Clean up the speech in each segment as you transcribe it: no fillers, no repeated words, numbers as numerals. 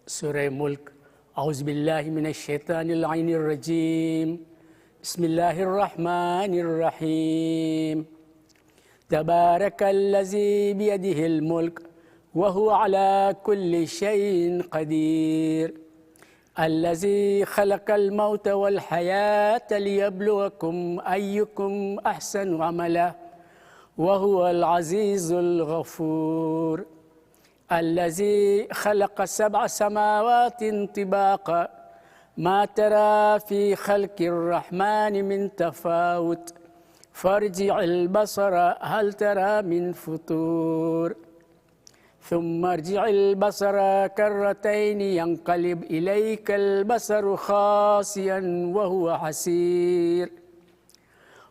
Surah Mulk. Auzubillahi minasyaitanir rajim. Bismillahirrahmanirrahim. Tabarakalladzi biyadihil mulk wa huwa ala kulli syai'in qadir. Alladzi khalaqal mauta wal hayata liyabluwakum ayyukum ahsanu amala wa huwal azizul ghafur. الذي خلق 7 سماوات طباقا ما ترى في خلق الرحمن من تفاوت فارجع البصر هل ترى من فطور ثم ارجع البصر كرتين ينقلب إليك البصر خاسئا وهو حسير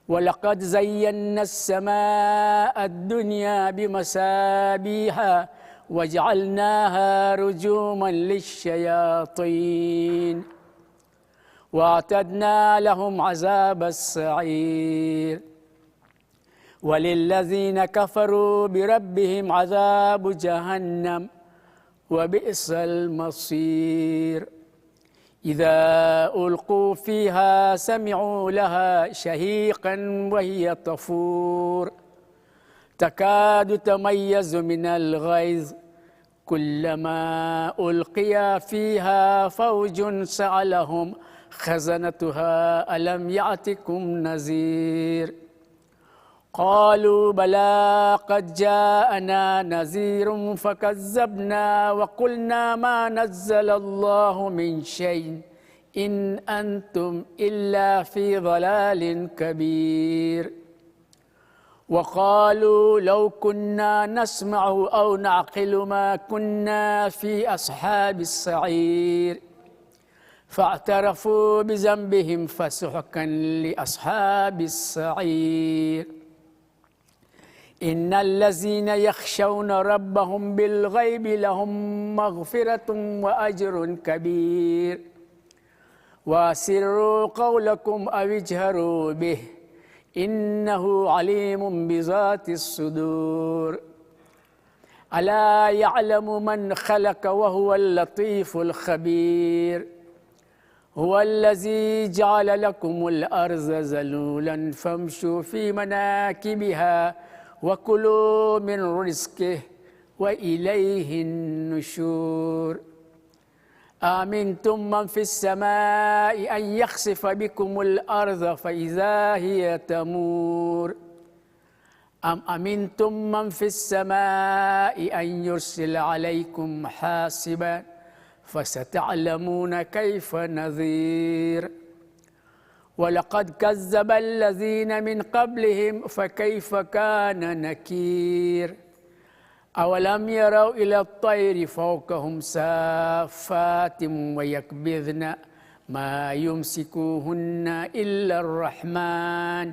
ولقد زينا السماء الدنيا بمصابيح وجعلناها رجوما للشياطين واعتدنا لهم عذاب السعير وللذين كفروا بربهم عذاب جهنم وبئس المصير إذا ألقوا فيها سمعوا لها شهيقا وهي تفور تكاد تميز من الغيظ كلما ألقي فيها فوج سألهم خزنتها ألم يأتكم نذير قالوا بلى قد جاءنا نذير فكذبنا وقلنا ما نزل الله من شيء إن أنتم إلا في ضلال كبير وقالوا لو كنا نسمع أو نعقل ما كنا في أصحاب السعير فاعترفوا بذنبهم فسحقا لأصحاب السعير إن الذين يخشون ربهم بالغيب لهم مغفرة وأجر كبير وأسروا قولكم أو اجهروا به إنه عليم بذات الصدور ألا يعلم من خلق وهو اللطيف الخبير هو الذي جعل لكم الأرض ذلولا فامشوا في مناكبها وكلوا من رزقه وإليه النشور آمنتم من في السماء أن يخسف بكم الأرض فإذا هي تمور أم أمنتم من في السماء أن يرسل عليكم حاسبا فستعلمون كيف نذير ولقد كذب الذين من قبلهم فكيف كان نكير أولم يروا إلى الطير فوقهم سافات ويكبذن ما يمسكوهن إلا الرحمن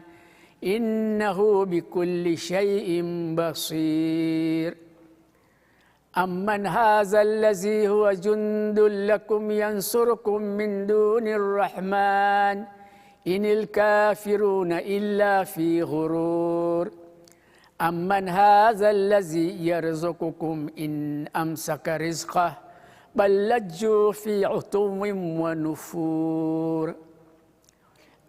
إنه بكل شيء بصير أمن هذا الذي هو جند لكم ينصركم من دون الرحمن إن الكافرون إلا في غرور أمن هذا الذي يرزقكم إن أمسك رزقه بل لجوا في عتو ونفور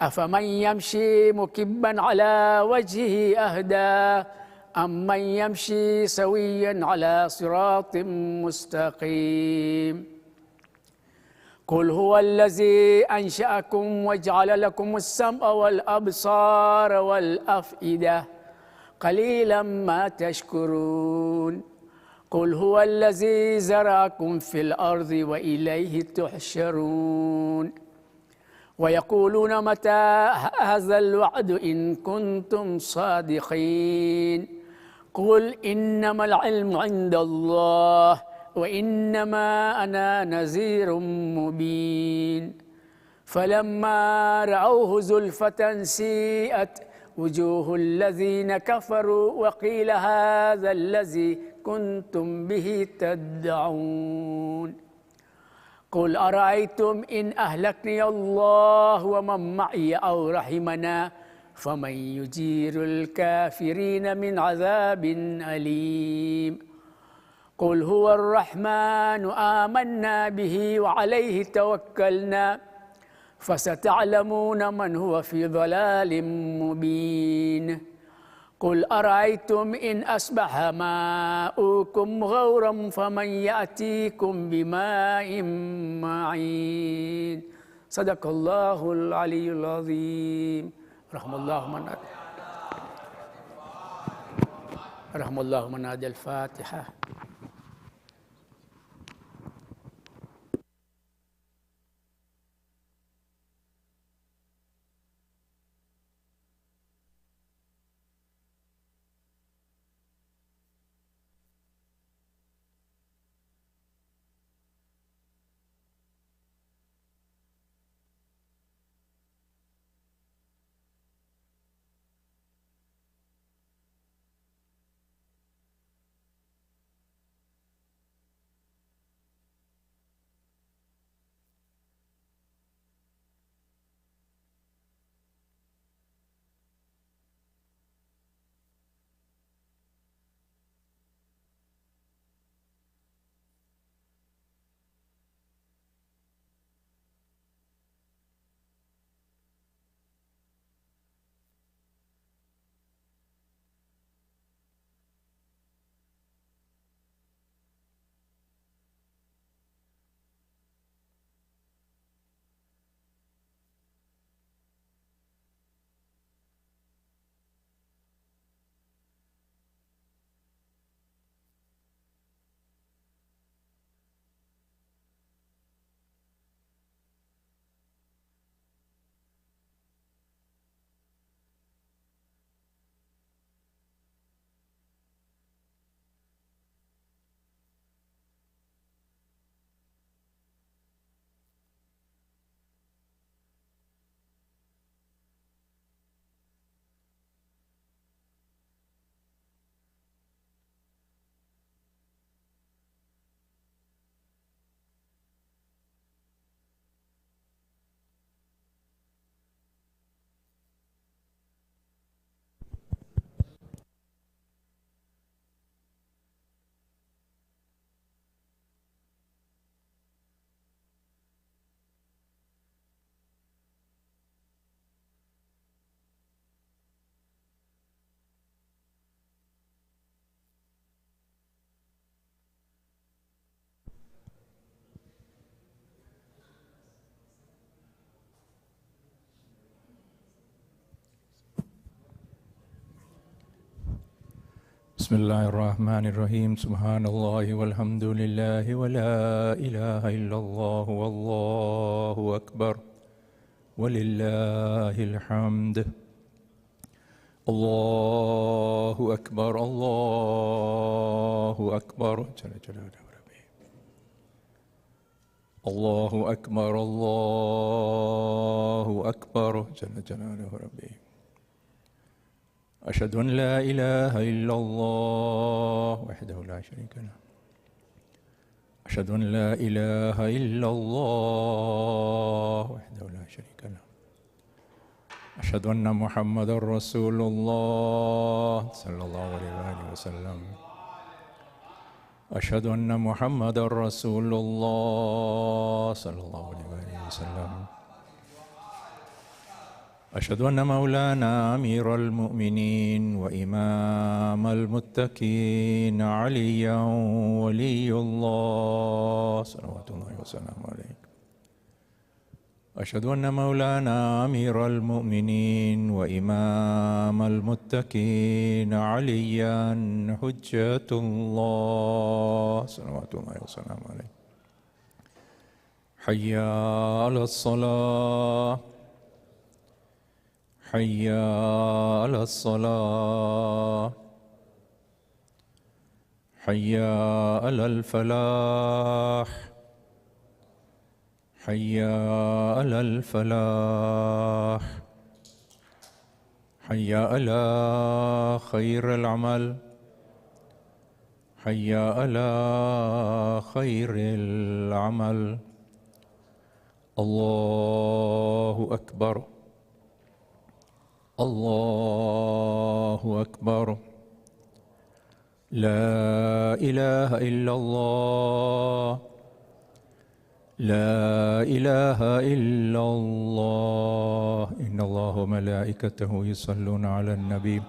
أفمن يمشي مكبا على وجهه أهدى أمن يمشي سويا على صراط مستقيم قل هو الذي أنشأكم وجعل لكم السمع والأبصار والأفئدة قليلا ما تشكرون قل هو الذي زرعكم في الأرض وإليه تحشرون ويقولون متى هذا الوعد إن كنتم صادقين قل إنما العلم عند الله وإنما أنا نذير مبين فلما رأوه زلفة سيئت وجوه الذين كفروا وقيل هذا الذي كنتم به تدعون قل أرأيتم إن أهلكني الله ومن معي أو رحمنا فمن يجير الكافرين من عذاب أليم قل هو الرحمن آمنا به وعليه توكلنا فستعلمون من هو في ضلال مبين قل أرأيتم إن أصبح ماؤكم غورا فمن يأتيكم بماء معين صدق الله العلي العظيم رحم الله من هدى الفاتحة. بسم الله الرحمن الرحيم سبحان الله والحمد لله ولا إله إلا الله والله أكبر ولله الحمد الله أكبر الله أكبر جل جلاله ربي الله أكبر الله أكبر جل جلاله ربي أشهد أن لا إله إلا الله وحده لا شريك له أشهد أن لا إله إلا الله وحده لا شريك له أشهد أن محمدا رسول الله صلى الله عليه وآله وسلم أشهد أن محمدا رسول الله صلى الله عليه وآله وسلم أشهد أن مولانا أمير المؤمنين وإمام المتقين عليا ولي الله صلوات الله وسلامه عليه أشهد أن مولانا أمير المؤمنين وإمام المتقين عليا حجة الله صلوات الله وسلامه عليه حي على الصلاة حي على الصلاة حي على الفلاح حي على الفلاح حي على خير العمل حي على خير العمل الله أكبر الله أكبر لا إله إلا الله لا إله إلا الله إن الله وملائكته يصلون على النبي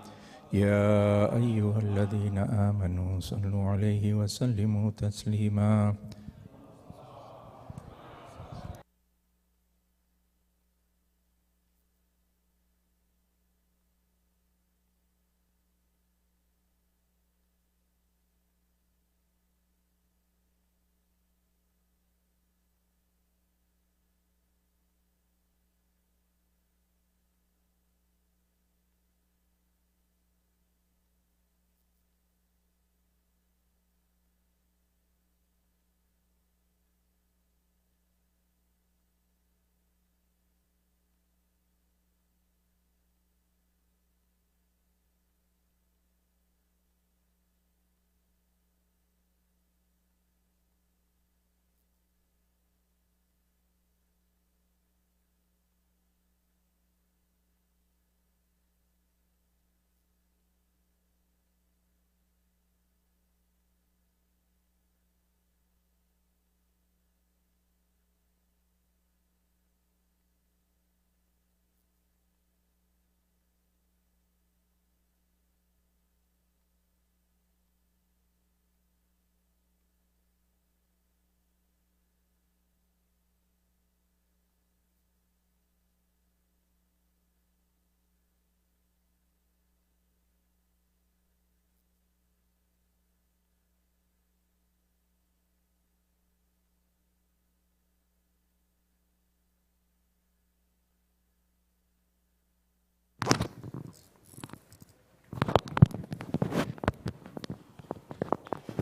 يا أيها الذين آمنوا صلوا عليه وسلموا تسليما.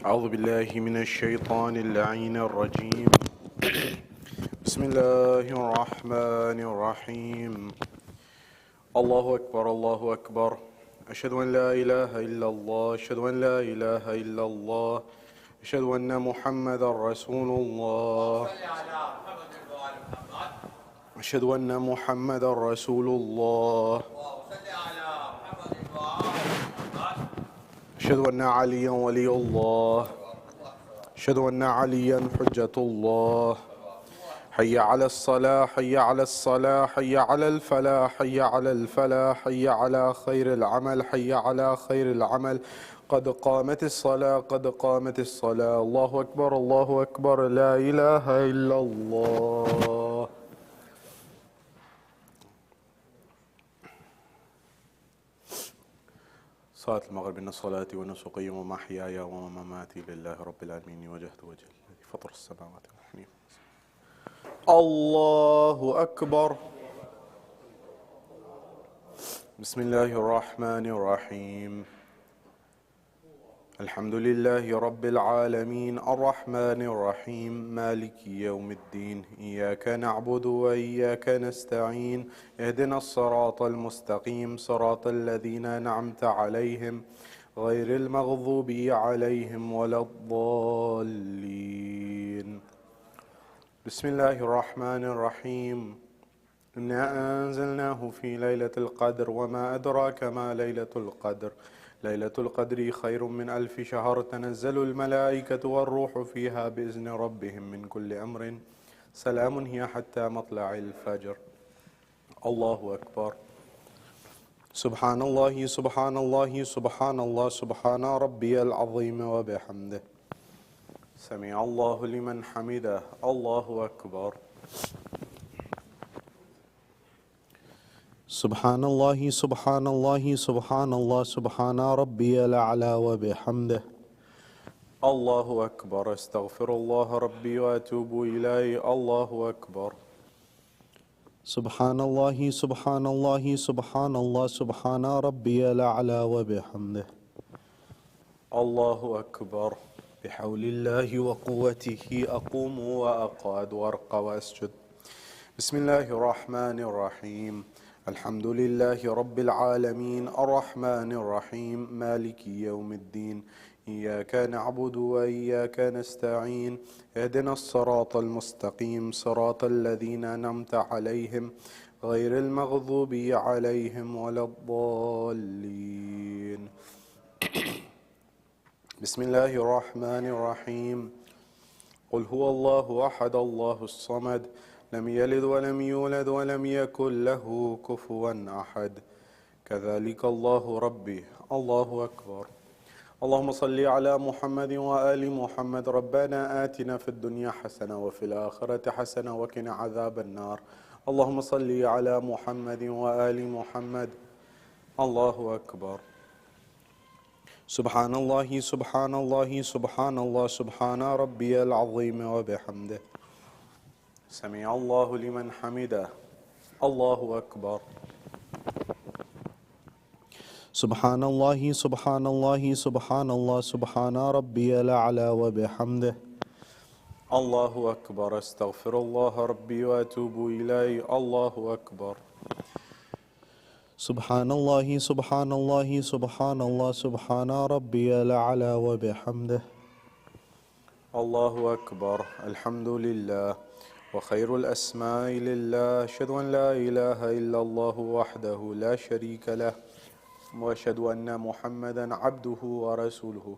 أعوذ بالله من الشيطان اللعين الرجيم. بسم الله الرحمن الرحيم. الله أكبر الله أكبر. أشهد أن لا إله إلا الله أشهد أن لا إله إلا الله أشهد أن محمد رسول الله أشهد أن محمد رسول الله أشهد أن عليا ولي الله أشهد أن عليا حجة الله. حي على الصلاة حي على الصلاة حي على الفلاح حي على الفلاح حي على خير العمل حي على خير العمل. قد قامت الصلاة قد قامت الصلاة. الله أكبر الله أكبر. لا إله إلا الله. صلاة المغرب إن صلاتي ونسقي ومحياي ومماتي لله رب العالمين وجهت وجهي الذي فطر السماوات والأرض. الله أكبر. بسم الله الرحمن الرحيم. الحمد لله رب العالمين الرحمن الرحيم مالك يوم الدين إياك نعبد وإياك نستعين اهدنا الصراط المستقيم صراط الذين أنعمت عليهم غير المغضوب عليهم ولا الضالين. بسم الله الرحمن الرحيم. إنا أنزلناه في ليلة القدر وما أدراك ما ليلة القدر. ليلة القدر خير من 1000 شهر. تنزل الملائكة والروح فيها بإذن ربهم من كل أمر سلام هي حتى مطلع الفجر. الله أكبر. سبحان الله سبحان الله سبحان الله سبحان ربي العظيم وبحمده. سمع الله لمن حمده. الله أكبر. سبحان الله سبحان الله سبحان الله سبحان ربي الأعلى وبحمده. الله أكبر. استغفر الله ربي وأتوب إليه. الله أكبر. سبحان الله سبحان الله سبحان الله سبحان ربي الأعلى وبحمده. الله أكبر. بحول الله وقوته أقوم وأقعد وأرقى وأسجد. بسم الله الرحمن الرحيم. الحمد لله رب العالمين الرحمن الرحيم مالك يوم الدين إياك نعبد وإياك نستعين اهدنا الصراط المستقيم صراط الذين أنعمت عليهم غير المغضوب عليهم ولا الضالين. بسم الله الرحمن الرحيم قل هو الله أحد الله الصمد لم يلد ولم يولد ولم يكن له كفوا أحد كذلك الله ربي الله أكبر اللهم صل على محمد وآل محمد ربنا آتنا في الدنيا حسنة وفي الآخرة حسنة وقنا عذاب النار اللهم صل على محمد وآل محمد الله أكبر سبحان الله سبحان الله سبحان الله سبحان ربي العظيم وبحمده سمع الله لمن حمده الله أكبر سبحان الله سبحان الله سبحان الله سبحان ربي الأعلى وبحمده الله أكبر استغفر الله ربي وأتوب إليه الله أكبر سبحان الله سبحان الله سبحان الله سبحان ربي الأعلى وبحمده الله أكبر الحمد لله وخير الأسماء لله أشهد أن لا إله إلا الله وحده لا شريك له وأشهد أن محمدا عبده ورسوله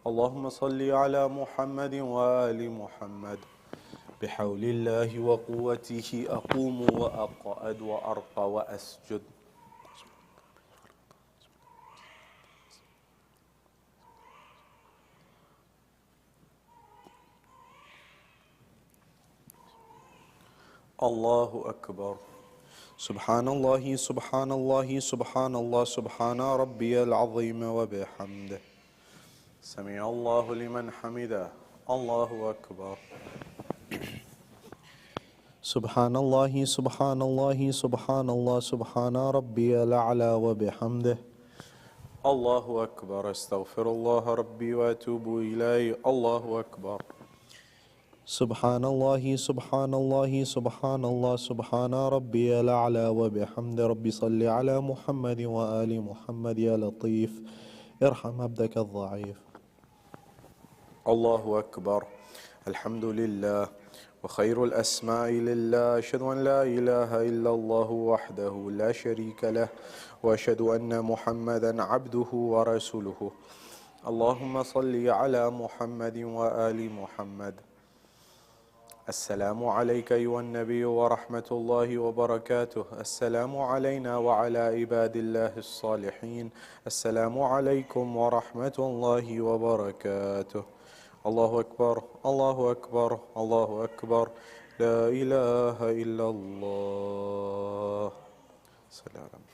اللهم صل على محمد وآل محمد بحول الله وقوته أقوم وأقعد وأرقى وأسجد الله أكبر سبحان الله سبحان الله سبحان الله سبحان ربي العظيم وبحمده سمع الله لمن حمده الله أكبر سبحان الله سبحان الله سبحان الله سبحان ربي الأعلى وبحمده الله أكبر استغفر الله ربي وأتوب إليه الله أكبر سبحان الله سبحان الله سبحان الله سبحان ربي الأعلى وبحمد ربي صل على محمد وآل محمد يا لطيف ارحم عبدك الضعيف الله أكبر الحمد لله وخير الأسماء لله أشهد أن لا إله إلا الله وحده لا شريك له وأشهد أن محمدا عبده ورسوله اللهم صل على محمد وآل محمد السلام عليك أيها النبي ورحمة الله وبركاته السلام علينا وعلى عباد الله الصالحين السلام عليكم ورحمة الله وبركاته الله أكبر الله أكبر الله أكبر لا إله إلا الله سلام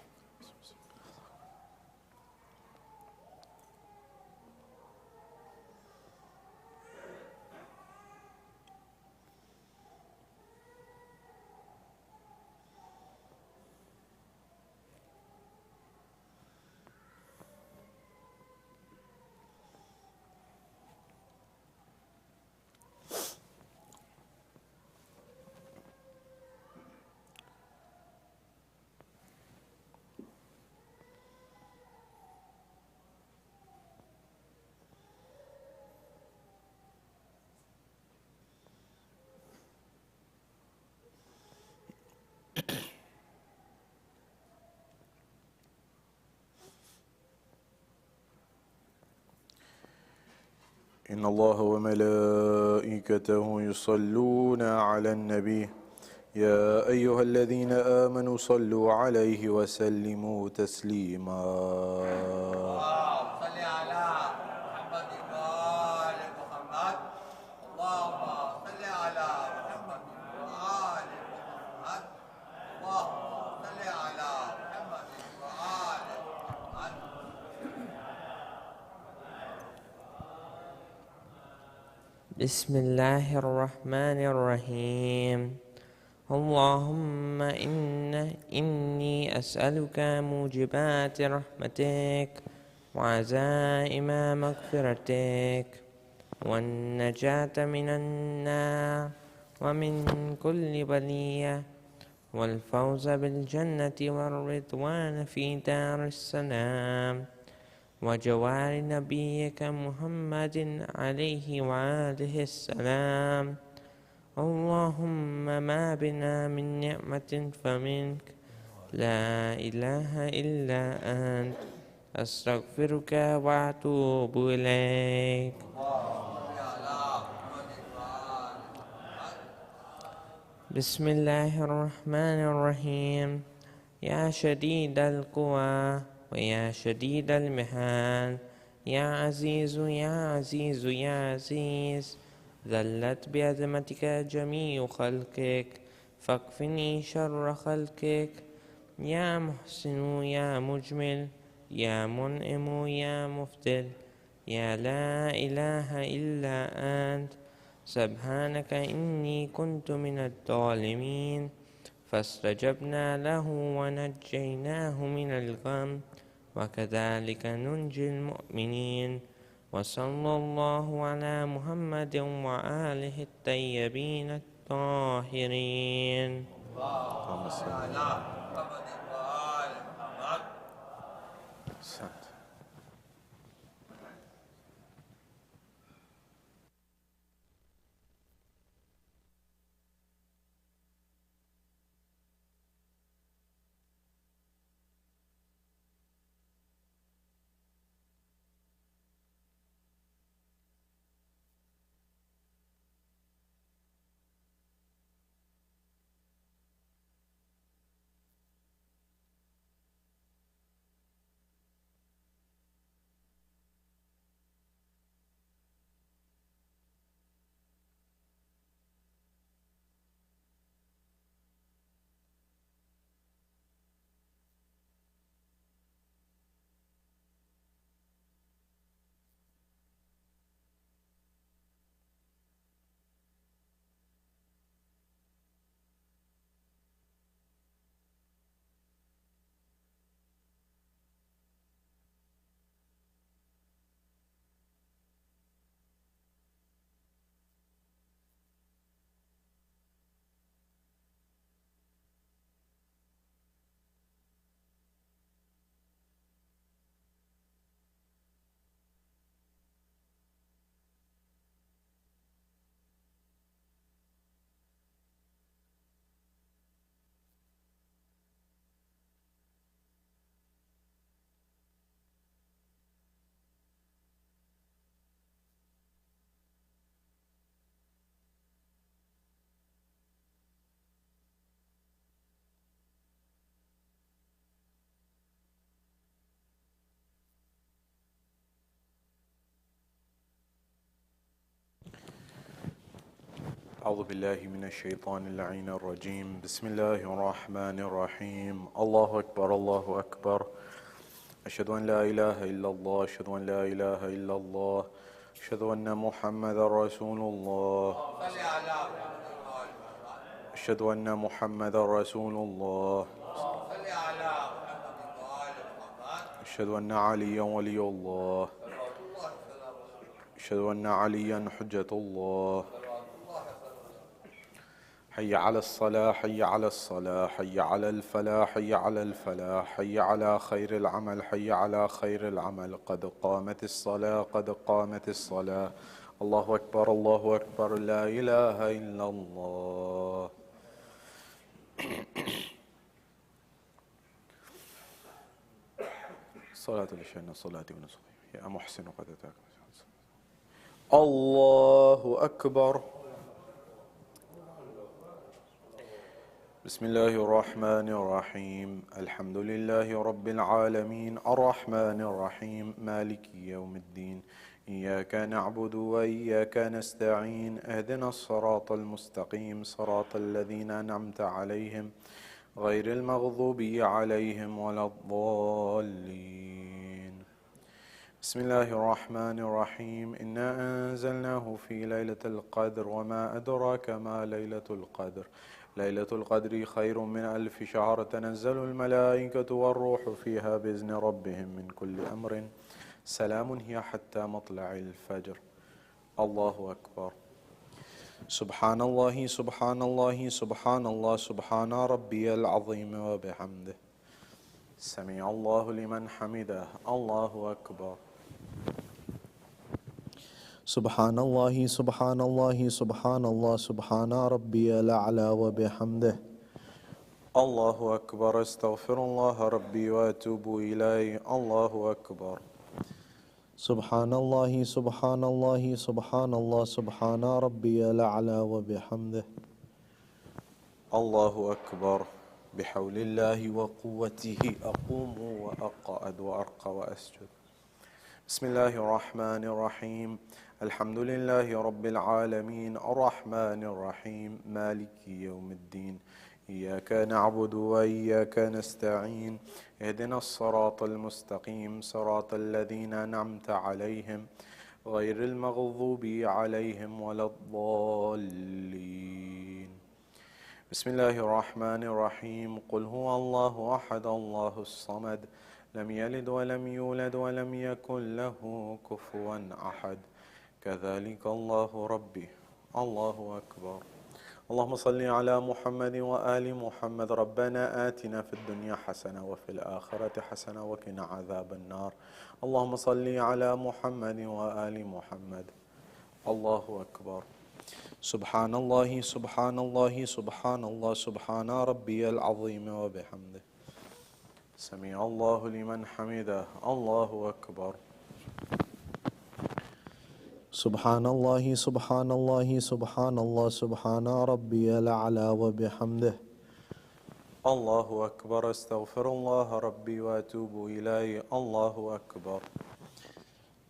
إن الله وملائكته يصلون على النبي يا أيها الذين آمنوا صلوا عليه وسلموا تسليما صل على محمد وآل محمد اللهم صل على محمد وآل محمد اللهم صل على محمد وآل محمد بسم الله الرحمن الرحيم اللهم إني أسألك موجبات رحمتك وعزائم مغفرتك والنجاة من النار ومن كل بلية والفوز بالجنة والرضوان في دار السلام وجوار نبيك محمد عليه وآله السلام اللهم ما بنا من نعمة فمنك لا إله إلا أنت أستغفرك وأتوب إليك. بسم الله الرحمن الرحيم. يا شديد القوى ويا شديد المحال، يا عزيز يا عزيز يا عزيز، ذلت بعظمتك جميع خلقك فاكفني شر خلقك. يا محسن يا مجمل، يا منعم يا مفضل، يا لا إله إلا أنت، سبحانك إني كنت من الظالمين. فاستجبنا له ونجيناه من الغم وكذلك ننجي المؤمنين. وصلى الله على محمد وآله الطيبين الطاهرين. اللهم صل على محمد وآل محمد. أحسنت. أعوذ بالله من الشيطان اللعين الرجيم. بسم الله الرحمن الرحيم. الله أكبر الله أكبر. أشهد أن لا إله إلا الله، أشهد أن لا إله إلا الله، أشهد أن محمدا رسول الله، أشهد أن محمدا رسول الله، أشهد أن عليا ولي الله، أشهد أن عليا حجة الله. حي على الصلاة، حي على الصلاة، حي على الفلاح، حي على الفلاح، حي على خير العمل، حي على خير العمل. قد قامت الصلاة، قد قامت الصلاة. الله أكبر الله أكبر. لا إله إلا الله. صلاة لشأن الصلاة ونسخها. يا محسن قد أتاك. الله أكبر. بسم الله الرحمن الرحيم. الحمد لله رب العالمين، الرحمن الرحيم، مالك يوم الدين. إياك نعبد وإياك نستعين. اهدنا الصراط المستقيم، صراط الذين أنعمت عليهم غير المغضوب عليهم ولا الضالين. بسم الله الرحمن الرحيم. إنا أنزلناه في ليلة القدر وما أدراك ما ليلة القدر. ليلة القدر خير من 1000 شهر. تنزل الملائكة والروح فيها بإذن ربهم من كل أمر. سلام هي حتى مطلع الفجر. الله أكبر. سبحان الله سبحان الله سبحان الله سبحان ربي العظيم وبحمده. سمع الله لمن حمده. الله أكبر. سبحان الله سبحان الله سبحان الله سبحان ربي الأعلى وبحمده. الله أكبر. استغفر الله ربي وأتوب إليه. الله أكبر. سبحان الله سبحان الله سبحان الله سبحان ربي الأعلى وبحمده. الله أكبر. بحول الله وقوته أقوم وأقعد وأرقى وأسجد. بسم الله الرحمن الرحيم. الحمد لله رب العالمين الرحمن الرحيم مالك يوم الدين. إياك نعبد وإياك نستعين. اهدنا الصراط المستقيم صراط الذين أنعمت عليهم غير المغضوب عليهم ولا الضالين. بسم الله الرحمن الرحيم. قل هو الله أحد الله الصمد لم يلد ولم يولد ولم يكن له كفوا أحد. كذلك الله ربي. الله أكبر. اللهم صل على محمد وآل محمد. ربنا آتنا في الدنيا حسنة وفي الآخرة حسنة وقنا عذاب النار. اللهم صل على محمد وآل محمد. الله أكبر. سبحان الله سبحان الله سبحان الله سبحان ربي العظيم وبحمده. سمع الله لمن حمده. الله أكبر. سبحان الله سبحان الله سبحان الله سبحان ربي الأعلى وبحمده. الله أكبر. استغفر الله ربي وأتوب إليه. الله أكبر.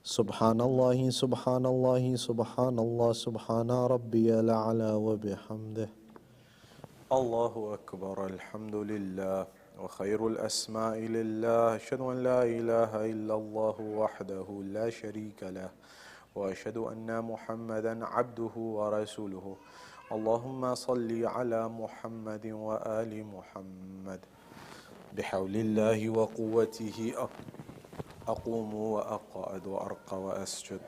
سبحان الله سبحان الله سبحان الله سبحان ربي الأعلى وبحمده. الله أكبر. الحمد لله وخير الأسماء لله. أشهد أن لا إله إلا الله وحده لا شريك له وأشهد أن محمدا عبده ورسوله. اللهم صل على محمد وآل محمد. بحول الله وقوته أقوم وأقعد وأرقى وأسجد.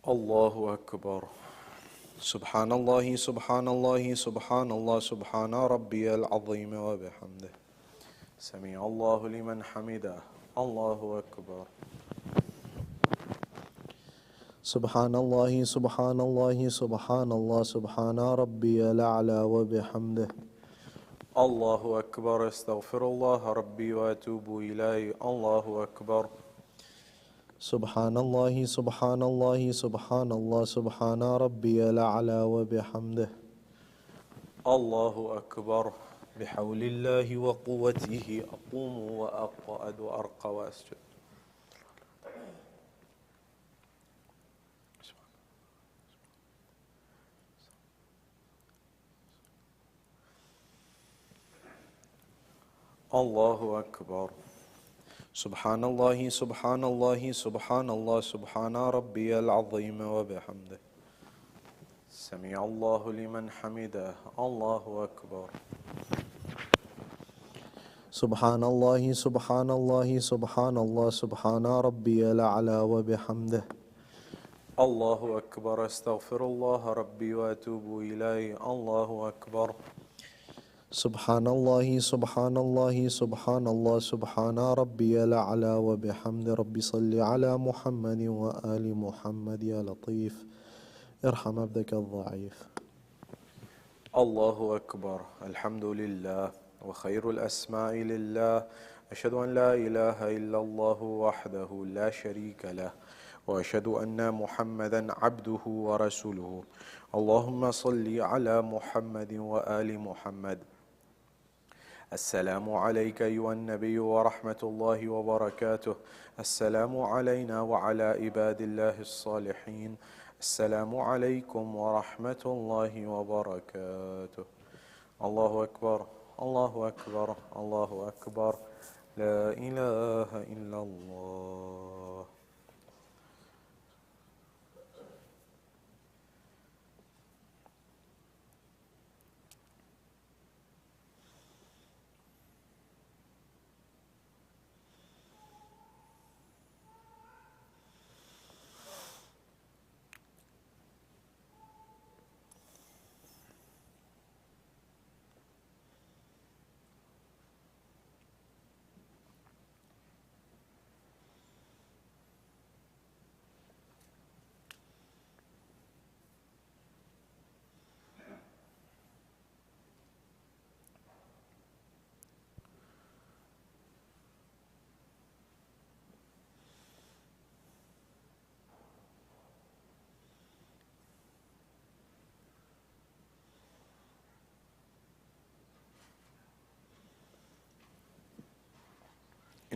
الله أكبر. سبحان الله سبحان الله سبحان الله سبحان ربي العظيم وبحمده. سمع الله لمن حمده. الله أكبر. سبحان الله سبحان الله سبحان الله سبحان ربي الأعلى وبحمده. الله أكبر. استغفر الله ربي وأتوب إليه. الله أكبر. سبحان الله سبحان الله سبحان الله سبحان ربي الأعلى وبحمده. الله أكبر. بحول الله وقوته أقوم وأقعد وأرقى وأسجد. الله أكبر. سبحان الله سبحان الله سبحان الله سبحان ربي العظيم وبحمده. سمع الله لمن حمده. الله أكبر. سبحان الله سبحان الله سبحان الله سبحان ربي الأعلى وبحمده. الله أكبر. استغفر الله ربي وأتوب إليه. الله أكبر. سبحان الله سبحان الله سبحان الله سبحان ربي الأعلى وبحمد. ربي صل على محمد وآل محمد. يا لطيف ارحم عبدك الضعيف. الله أكبر. الحمد لله وخير الأسماء لله. أشهد أن لا إله إلا الله وحده لا شريك له وأشهد أن محمدا عبده ورسوله. اللهم صل على محمد وآل محمد. السلام عليك أيها النبي ورحمة الله وبركاته. السلام علينا وعلى عباد الله الصالحين. السلام عليكم ورحمة الله وبركاته. الله أكبر. الله أكبر. الله أكبر. لا إله إلا الله.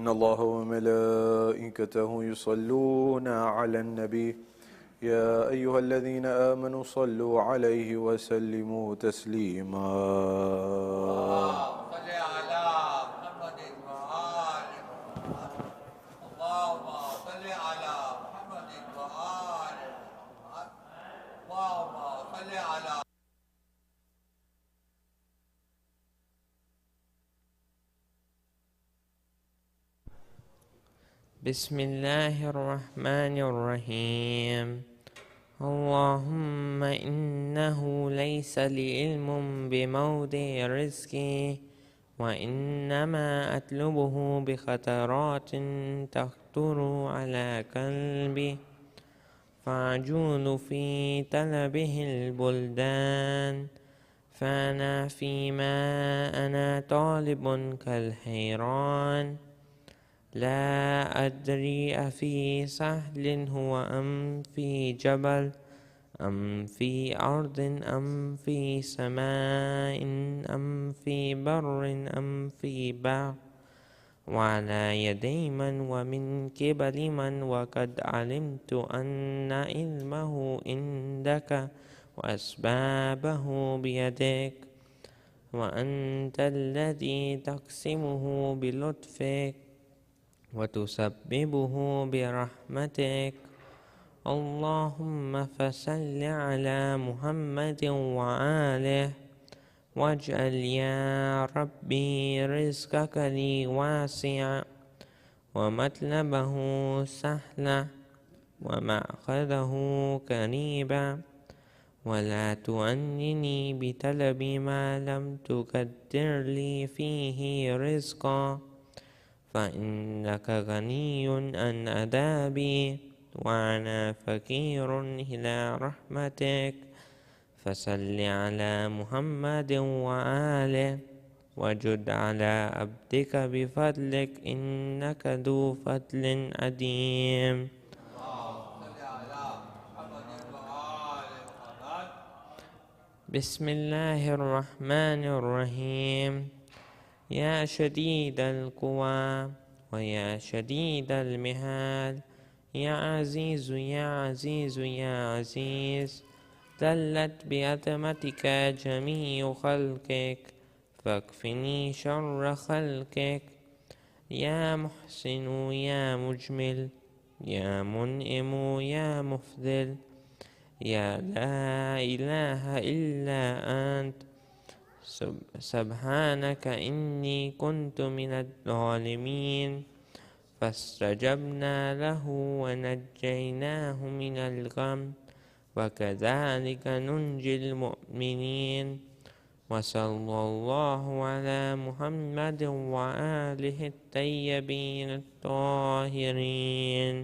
إن الله وملائكته يصلون على النبي يا أيها الذين آمنوا صلوا عليه وسلموا تسليما صل على محمد وآل محمد. اللهم صل على محمد وآل محمد. اللهم صل على بسم الله الرحمن الرحيم. اللهم إنه ليس لي علم بموضع رزقي، وإنما أطلبه بخطرات تخطر على قلبي، فأعجول في طلبه البلدان، فأنا فيما أنا طالب كالحيران، لا أدري أفي سهل هو أم في جبل، أم في أرض أم في سماء، أم في بر أم في بحر، وعلى يدي من ومن قبل من، وقد علمت أن علمه عندك وأسبابه بيدك، وأنت الذي تقسمه بلطفك وتسببه برحمتك. اللهم فصل على محمد وآله، واجعل يا ربي رزقك لي واسعا، ومطلبه سهلا، ومأخذه قريبا، ولا تؤنني بطلب ما لم تقدر لي فيه رزقا، فإنك غني عن عذابي، وأنا فقير إلى رحمتك. فصل على محمد وآله، وجد على عبدك بفضلك، إنك ذو فضل عظيم. بسم الله الرحمن الرحيم. يا شديد القوى ويا شديد المحال، يا عزيز يا عزيز يا عزيز، ذلت بعظمتك جميع خلقك، فاكفني شر خلقك. يا محسن يا مجمل، يا منعم يا مفضل، يا لا إله إلا أنت، سبحانك إني كنت من الظالمين. فاستجبنا له ونجيناه من الغم، وكذلك ننجي المؤمنين. وصلى الله على محمد وآله الطيبين الطاهرين.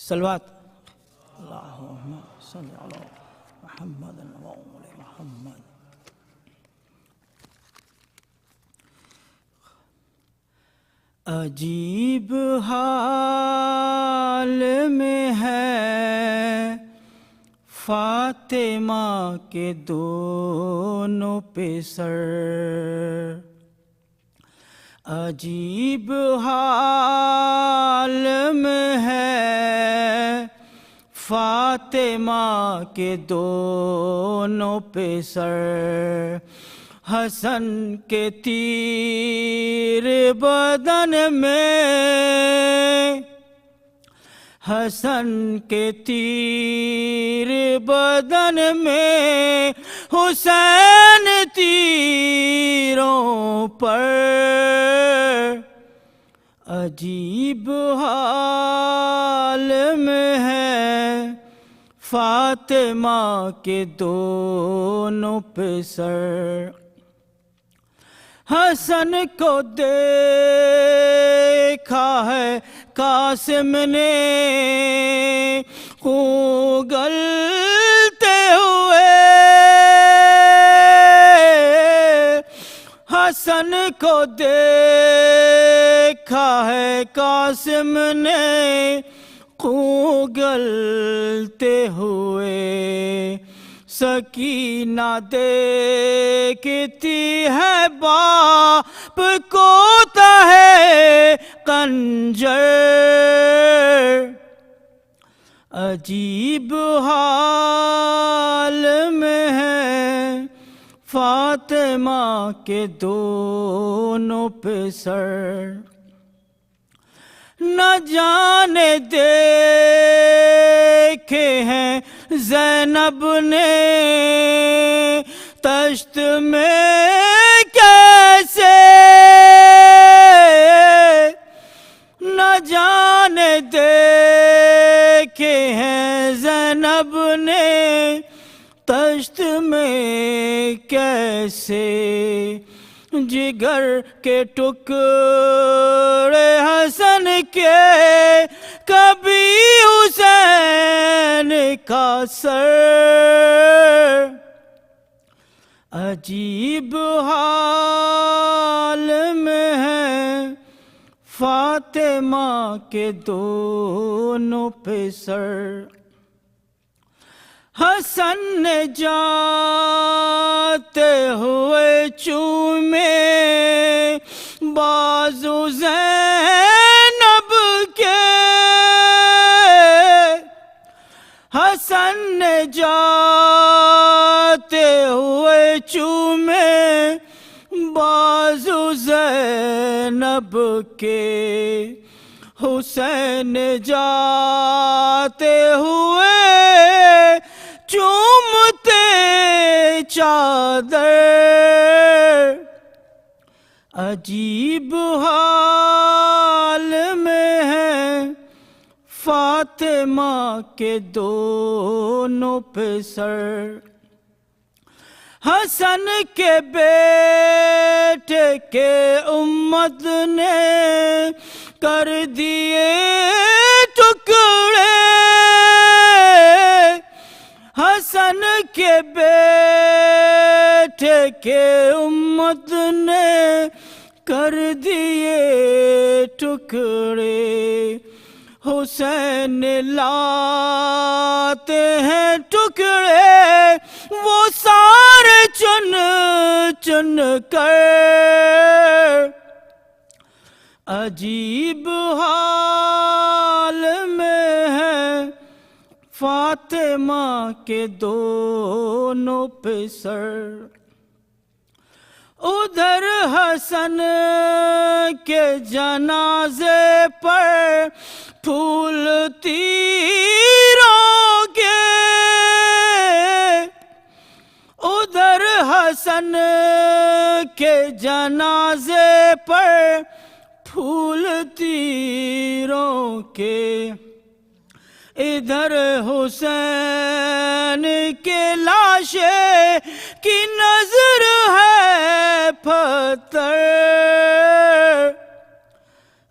صلوات اللہم صلی علی محمد و آل محمد. عجیب حال میں ہے فاطمہ کے دونوں پہ سر. عجیب حال میں ہے فاطمہ کے دونوں پہ سر. حسن کے تیر بدن میں، حسن کے تیر بدن میں، حسین تیروں پر. عجیب حال میں ہے فاطمہ کے دونوں پہ سر. حسن کو دیکھا ہے قاسم نے اگلتے ہوئے. حسن کو دیکھا ہے قاسم نے اگلتے ہوئے. سکینہ دیکھتی ہے باپ کو تہے خنجر. عجیب حال میں ہے فاطمہ کے دونوں پہ سر. نہ جانے دیکھے ہیں زینب نے تشت میں کیسے. نہ جانے دیکھے ہیں زینب نے تشت میں کیسے. جگر کے ٹکڑے حسن کے کبھی حسین کا سر. عجیب حال میں ہے فاطمہ کے دونوں پہ سر. حسن نے جاتے ہوئے چومے بازو زینب کے. حسن نے جاتے ہوئے چومے بازو زینب کے. حسین جاتے ہوئے چومتے چادر. عجیب حال میں ہے فاطمہ کے دونوں پہ سر. حسن کے بیٹے کے امت نے کر دیے ٹکڑے. حسن کے بیٹے کے امت نے کر دیے ٹکڑے. حسین لاتے ہیں ٹکڑے وہ سارے چن چن کر. عجیب حال میں ہے فاطمہ کے دونوں پہ سر. ادھر حسن کے جنازے پر پھول تیروں کے. ادھر حسن کے جنازے پر پھول تیروں کے. ادھر حسین کے لاشے کی نظر ہے پتھر.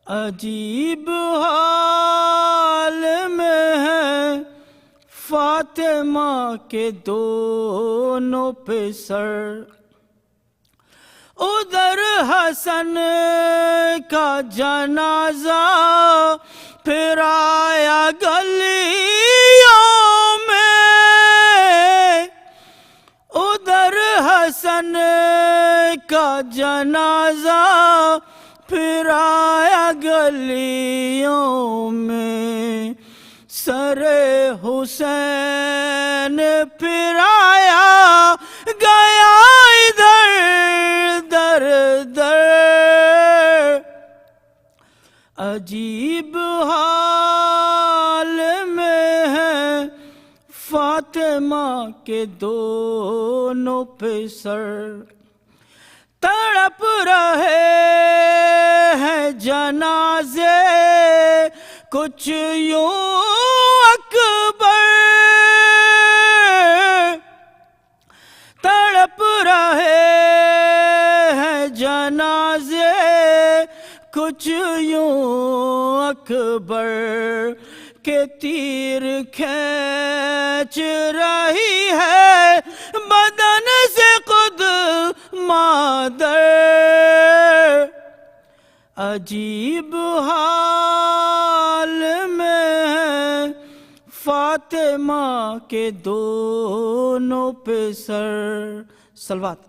عجیب حال میں فاطمہ کے دونوں پہ سر ادھر حسن کا جنازہ پھر آیا گلیوں میں ادھر حسن کا جنازہ پھر آیا گلیوں میں سر حسین پھر آیا گیا ادھر در در عجیب حال میں ہے فاطمہ کے دونوں پہ سر تڑپ رہے ہیں جنازے کچھ یوں اکبر تڑپ رہے ہیں جنازے کچھ یوں اکبر کہ تیر کھینچ رہی ہے بدن سے خود مادر عجیب حال میں ہے فاطمہ کے دونوں پہ سر صلوات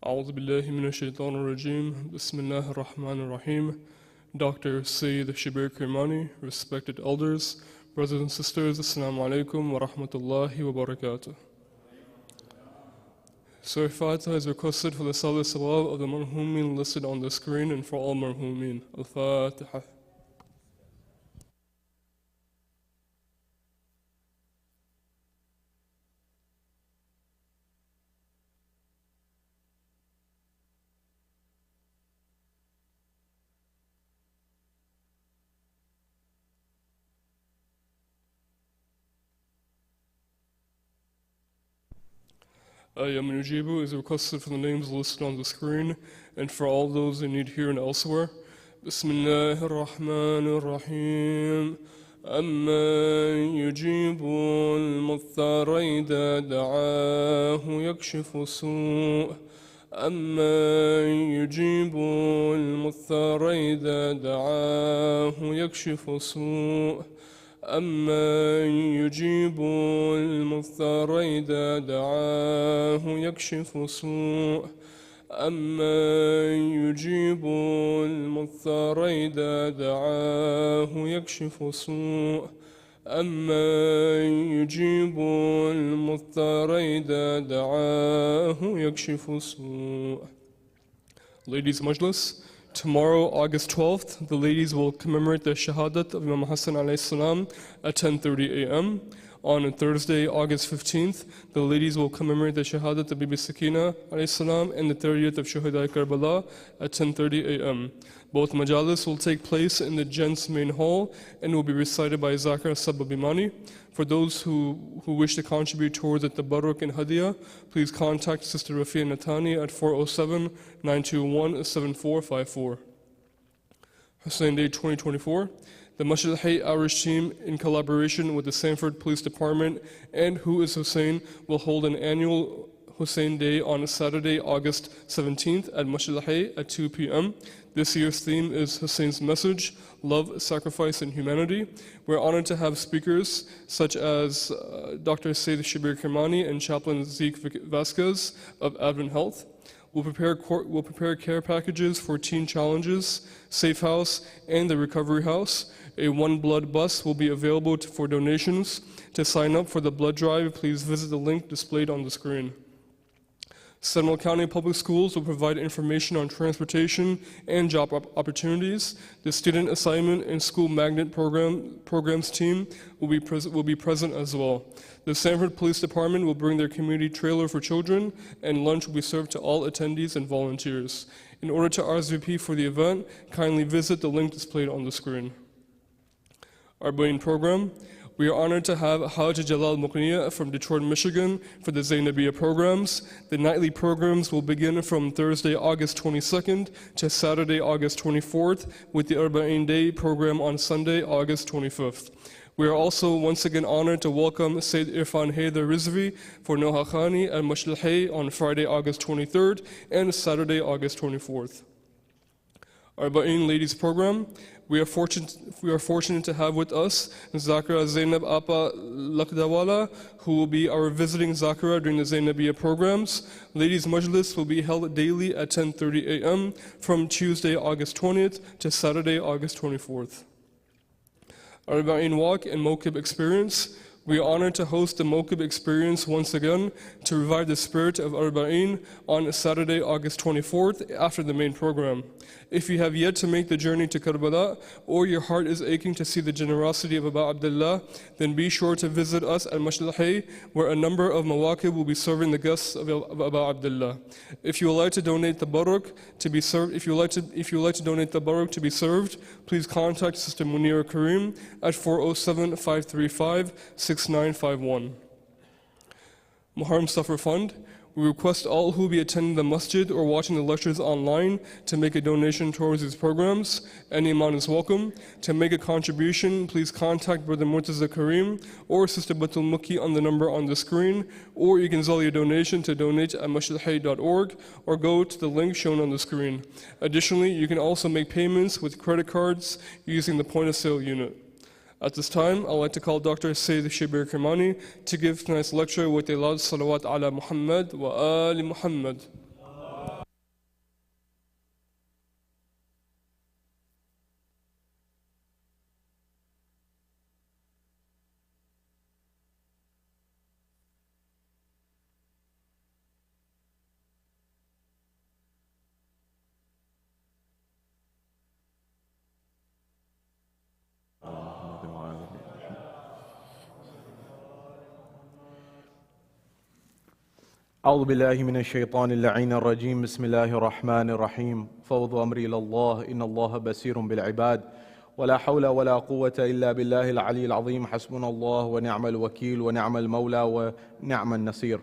أعوذ بالله من الشيطان الرجيم بسم الله الرحمن الرحيم. Dr. Sayyid Shabbir Kirmani, respected elders, brothers and sisters, Assalamu alaikum wa rahmatullahi wa barakatuh. Surah Fatiha is requested for the Salah Salawat of the marhumin listed on the screen and for all marhumin. Al-Fatiha. Yujibu is requested for the names listed on the screen and for all those in need here and elsewhere. Bismillahir Rahmanir Rahim. أَمَّن يُجِيبُ الْمُضْطَرَّ إِذَا دَعَاهُ يَكْشِفُ السُّوءَ أَمَّن يُجِيبُ الْمُضْطَرَّ إِذَا دَعَاهُ يَكْشِفُ السُّوءَ أَمَّن يُجِيبُ الْمُضْطَرَّ إِذَا دَعَاهُ يَكْشِفُ السُّوءَ أَمَّن يُجِيبُ الْمُضْطَرَّ إِذَا دَعَاهُ يَكْشِفُ السُّوءَ أَمَّن يُجِيبُ الْمُضْطَرَّ إِذَا دَعَاهُ يَكْشِفُ السُّوءَ. Ladies Majlis, tomorrow, August 12th, the ladies will commemorate the Shahadat of Imam Hassan alayhi salam at 10:30 a.m. On Thursday, August 15th, the ladies will commemorate the Shahadat of Bibi Sakina alayhi salam and the 30th of Shahadat Karbala at 10:30 a.m. Both majalis will take place in the gents' main hall and will be recited by Zakir Sababimani. For those who wish to contribute towards the Tabarruk and Hadiyah, please contact Sister Rafia Natani at 407-921-7454. Hussein Day 2024. The Masjid Hayy Irish team, in collaboration with the Sanford Police Department and Who is Hussein, will hold an annual Hussein Day on Saturday, August 17th at Masjid Hayy at 2 p.m. This year's theme is Hussein's message, love, sacrifice, and humanity. We're honored to have speakers such as Dr. Sayyid Shabbir Kirmani and Chaplain Zeke Vasquez of Advent Health. We'll prepare care packages for teen challenges, Safe House, and the Recovery House. A One Blood bus will be available for donations. To sign up for the blood drive, please visit the link displayed on the screen. Seminole County Public Schools will provide information on transportation and job opportunities. The Student Assignment and School Magnet Programs team will be present as well. The Sanford Police Department will bring their community trailer for children, and lunch will be served to all attendees and volunteers. In order to RSVP for the event, kindly visit the link displayed on the screen. Our main program. We are honored to have Hajj Jalal Muqniya from Detroit, Michigan for the Zainabiyya programs. The nightly programs will begin from Thursday, August 22nd to Saturday, August 24th, with the Arba'in Day program on Sunday, August 25th. We are also once again honored to welcome Sayyid Irfan Haydar Rizvi for Noha Khani at Masjid Hayy on Friday, August 23rd and Saturday, August 24th. Arba'in Ladies Program. We are fortunate to have with us Zakira Zainab Appa Lakdawala, who will be our visiting Zakira during the Zainabiyya programs. Ladies Majlis will be held daily at 10:30 a.m. from Tuesday, August 20th to Saturday, August 24th. Arba'in Walk and Mokib Experience. We are honored to host the Mokib Experience once again to revive the spirit of Arba'in on Saturday, August 24th after the main program. If you have yet to make the journey to Karbala, or your heart is aching to see the generosity of Aba Abdullah, then be sure to visit us at Masjid Hayy, where a number of mawaqib will be serving the guests of Aba Abdullah. If you would like to donate the baruk to be served, please contact Sister Munira Kareem at 407-535-6951. Muharram Safar Fund. We request all who will be attending the masjid or watching the lectures online to make a donation towards these programs. Any amount is welcome. To make a contribution, please contact Brother Murtaza Kareem or Sister Batul Mukhi on the number on the screen, or you can sell your donation to donate@masjidhayy.org or go to the link shown on the screen. Additionally, you can also make payments with credit cards using the point of sale unit. At this time, I'd like to call Dr. Sayyid Shabbir Kirmani to give tonight's lecture with a loud salawat ala Muhammad wa ali Muhammad. أعوذ بالله من الشيطان اللعين الرجيم بسم الله الرحمن الرحيم فوض أمري إلى الله إن الله بصير بالعباد ولا حول ولا قوة إلا بالله العلي العظيم حسبنا الله ونعم الوكيل ونعم المولى ونعم النصير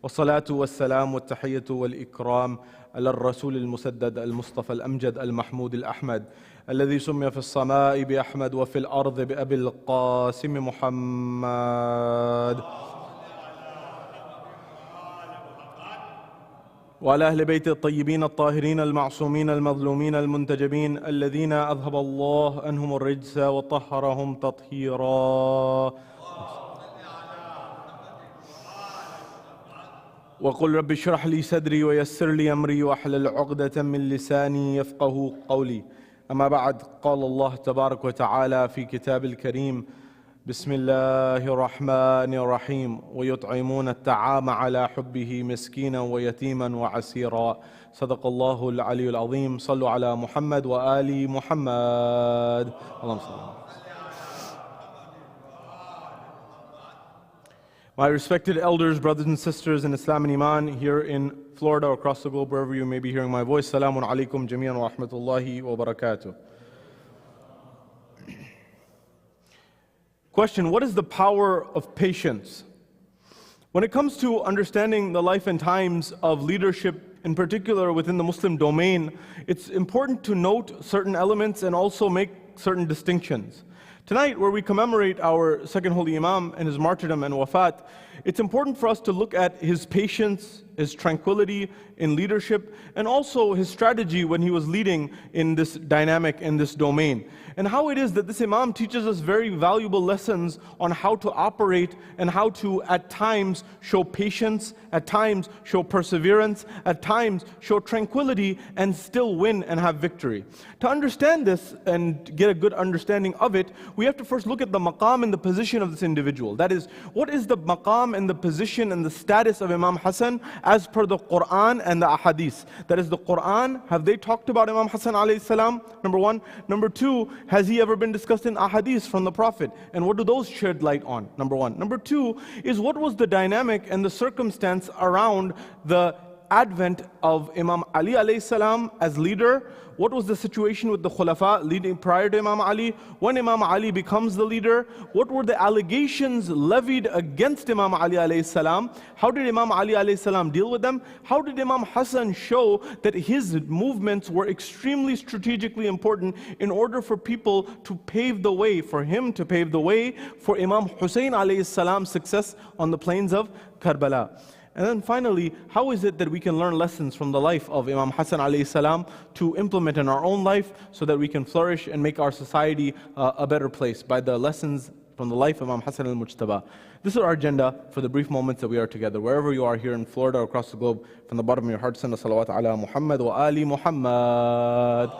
والصلاة والسلام والتحية والإكرام على الرسول المسدد المصطفى الأمجد المحمود الأحمد الذي سمي في السماء بأحمد وفي الأرض بأبي القاسم محمد وعلى أهل بيت الطيبين الطاهرين المعصومين المظلومين المنتجبين الذين أذهب الله عنهم الرجس وطهرهم تطهيرا وقل رب اشرح لي صدري ويسر لي أمري واحلل عقدة من لساني يفقه قولي أما بعد قال الله تبارك وتعالى في كتاب الكريم بسم الله الرحمن الرحيم ويطعمون الطعام على حبه مسكينا ويتيما وعسيرا صدق الله العلي العظيم صلوا على محمد وآل محمد اللهم صل. My respected elders, brothers and sisters in Islam and Iman here in Florida or across the globe, wherever you may be hearing my voice, Salamun alaikum jami'an wa rahmatullahi wa barakatuh. Question, what is the power of patience? When it comes to understanding the life and times of leadership, in particular within the Muslim domain, it's important to note certain elements and also make certain distinctions. Tonight, where we commemorate our second holy Imam and his martyrdom and wafat, it's important for us to look at his patience, his tranquility in leadership, and also his strategy when he was leading in this dynamic, in this domain. And how it is that this Imam teaches us very valuable lessons on how to operate and how to, at times, show patience, at times, show perseverance, at times, show tranquility, and still win and have victory. To understand this and get a good understanding of it, we have to first look at the maqam and the position of this individual. That is, what is the maqam maqam and the position and the status of Imam Hassan as per the Quran and the ahadith. That is the Quran, have they talked about Imam Hassan alayhi salam? Number one. Number two, has he ever been discussed in ahadith from the Prophet? And what do those shed light on? Number one. Number two is, what was the dynamic and the circumstance around the advent of Imam Ali alayhi salam as leader? What was the situation with the Khulafa leading prior to Imam Ali? When Imam Ali becomes the leader, what were the allegations levied against Imam Ali alayhi salam? How did Imam Ali alayhi salam deal with them? How did Imam Hassan show that his movements were extremely strategically important in order for people to pave the way, for him to pave the way for Imam Hussein alayhi salam's success on the plains of Karbala? And then finally, how is it that we can learn lessons from the life of Imam Hassan alayhi salam to implement in our own life so that we can flourish and make our society a better place by the lessons from the life of Imam Hassan al-Mujtaba? This is our agenda for the brief moments that we are together. Wherever you are here in Florida or across the globe, from the bottom of your heart, send a salawat ala Muhammad wa ali Muhammad.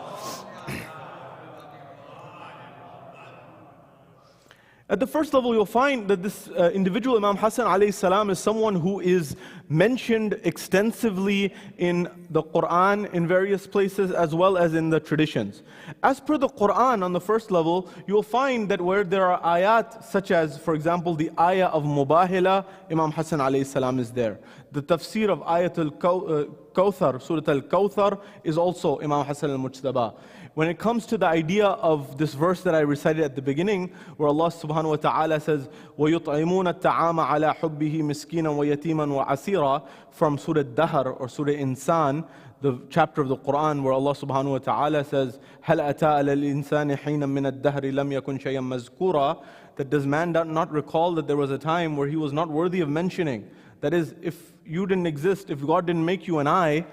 At the first level, you'll find that this individual, Imam Hassan alayhi salam, is someone who is mentioned extensively in the Quran in various places as well as in the traditions. As per the Quran, on the first level, you'll find that where there are ayat such as, for example, the ayah of Mubahila, Imam Hassan alayhi salam is there. The tafsir of Ayat al-Kawthar, Surah al-Kawthar, is also Imam Hassan al-Mujtaba. When it comes to the idea of this verse that I recited at the beginning, where Allah subhanahu wa ta'ala says, وَيُطْعِمُونَ الطَّعَامَ عَلَى حُبِّهِ مِسْكِينًا وَيَتِيمًا وَعَسِيرًا, from Surah Dahr or Surah Insan, the chapter of the Quran where Allah subhanahu wa ta'ala says, هَلْ أَتَى عَلَى الْإِنسَانِ حِينًا مِنَ الدَّهْرِ لَمْ يَكُنْ شَيْئًا مَذْكُورًا, that does man not recall that there was a time where he was not worthy of mentioning? That is, if you didn't exist, if God didn't make you and I,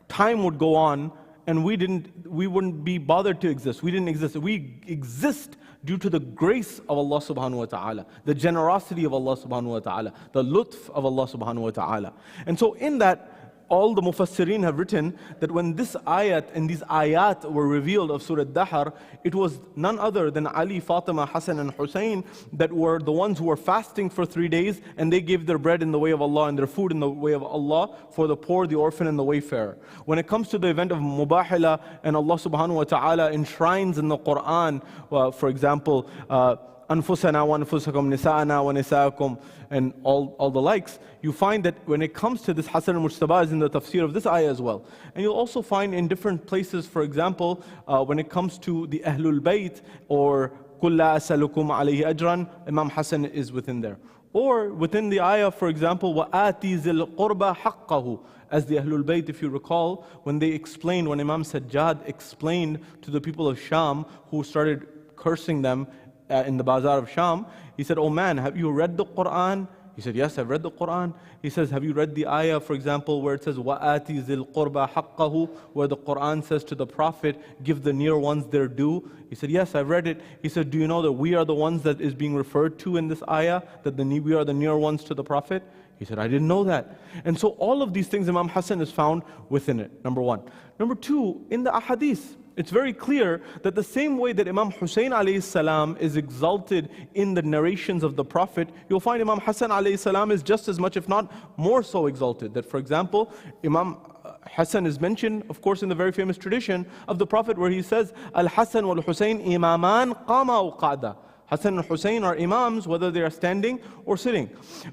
time would go on, and we wouldn't be bothered to exist. We didn't exist. We exist due to the grace of Allah subhanahu wa ta'ala, the generosity of Allah subhanahu wa ta'ala, the lutf of Allah subhanahu wa ta'ala. And so in that, all the mufassirin have written that when this ayat and these ayat were revealed of Surah Dahr, it was none other than Ali, Fatima, Hassan and Hussein that were the ones who were fasting for 3 days, and they gave their bread in the way of Allah and their food in the way of Allah for the poor, the orphan and the wayfarer. When it comes to the event of Mubahila, and Allah subhanahu wa ta'ala enshrines in the Quran, for example, أنفسنا وأنفسكم نساءنا ونساءكم and all the likes, you find that when it comes to this, Hassan al-Mujtaba is in the tafsir of this ayah as well. And you'll also find in different places, for example, when it comes to the Ahlul Bayt or قُلْ لَا أَسَلُكُمْ عَلَيْهِ أَجْرًا, Imam Hassan is within there. Or within the ayah, for example, وَآتِي ذِي الْقُرْبَى حَقَّهُ, as the Ahlul Bayt, if you recall, when they explained, when Imam Sajjad explained to the people of Sham who started cursing them in the bazaar of Sham, he said, "Oh man, have you read the Quran?" He said, "Yes, I've read the Quran." He says, "Have you read the ayah, for example, where it says, وَآتِ ذِي الْقُرْبَى حَقَّهُ, where the Quran says to the Prophet, give the near ones their due?" He said, "Yes, I've read it." He said, "Do you know that we are the ones that is being referred to in this ayah, that we are the near ones to the Prophet?" He said, "I didn't know that." And so all of these things, Imam Hassan is found within it, number one. Number two, in the ahadith, it's very clear that the same way that Imam Hussein alayhi salam is exalted in the narrations of the Prophet, you'll find Imam Hassan alayhi salam is just as much, if not more so exalted. That, for example, Imam Hassan is mentioned, of course, in the very famous tradition of the Prophet where he says, Al-Hassan wal-Hussein imaman qama aw qa'da. Hassan and Hussein are imams, whether they are standing or sitting.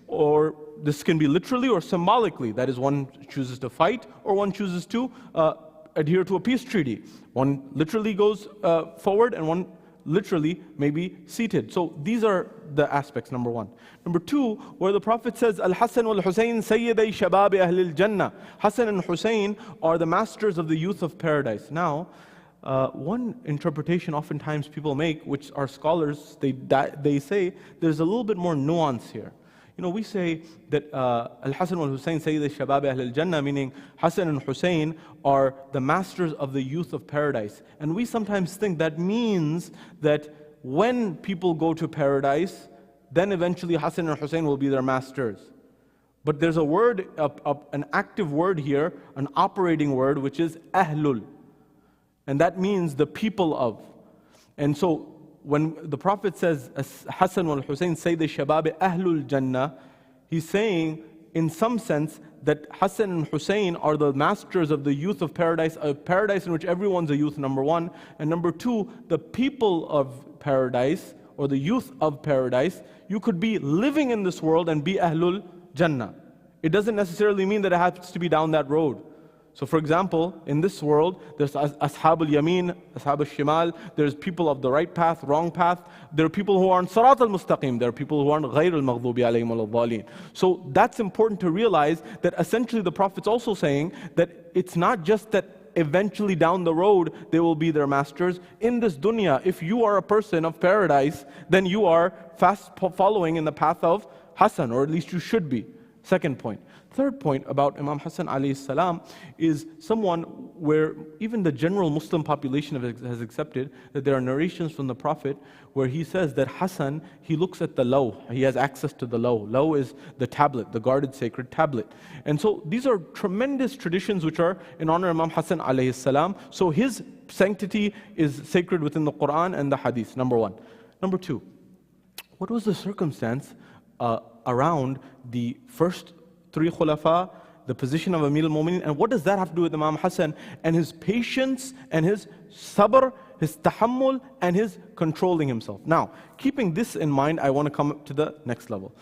Or this can be literally or symbolically. That is, one chooses to fight or one chooses to adhere to a peace treaty. One literally goes forward and one literally may be seated. So these are the aspects, number one. Number two, where the Prophet says, Al-Hassan wal-Hussein sayyiday shababi ahlil jannah. Hassan and Hussein are the masters of the youth of paradise. Now, one interpretation oftentimes people make, which our scholars, they say, there's a little bit more nuance here. You know, we say that Al-Hassan wal-Hussein Sayyid al-Shabab Ahl al-Jannah, meaning Hassan and Hussein are the masters of the youth of paradise. And we sometimes think that means that when people go to paradise, then eventually Hassan and Hussein will be their masters. But there's a word, an active word here, an operating word, which is Ahlul. And that means the people of. And so when the Prophet says, Hassan wal Hussein Sayyid al-Shabab Ahlul Jannah, He's saying, in some sense, that Hassan and Hussein are the masters of the youth of paradise, a paradise in which everyone's a youth, number one. And number two, the people of paradise, or the youth of paradise, you could be living in this world and be Ahlul Jannah. It doesn't necessarily mean that it has to be down that road. So for example, in this world, there's Ashab al-Yamin, Ashab al-Shimal, there's people of the right path, wrong path. There are people who are on Sirat al-Mustaqim, there are people who are on Ghayr al-Maghdubi alayhim wal-Dhalin. So that's important to realize, that essentially the Prophet's also saying that it's not just that eventually down the road they will be their masters. In this dunya, if you are a person of paradise, then you are fast following in the path of Hassan, or at least you should be. Second point. Third point about Imam Hassan alayhi salam is someone where even the general Muslim population has accepted that there are narrations from the Prophet where he says that Hassan, he looks at the law, he has access to the law. Law is the tablet, the guarded sacred tablet. And so these are tremendous traditions which are in honor of Imam Hassan alayhi salam. So his sanctity is sacred within the Quran and the Hadith, number one. Number two, what was the circumstance around the first three khulafa, the position of Amir al-Mu'minin, and what does that have to do with Imam Hassan and his patience and his sabr, his tahammul, and his controlling himself? Now, keeping this in mind, I want to come up to the next level.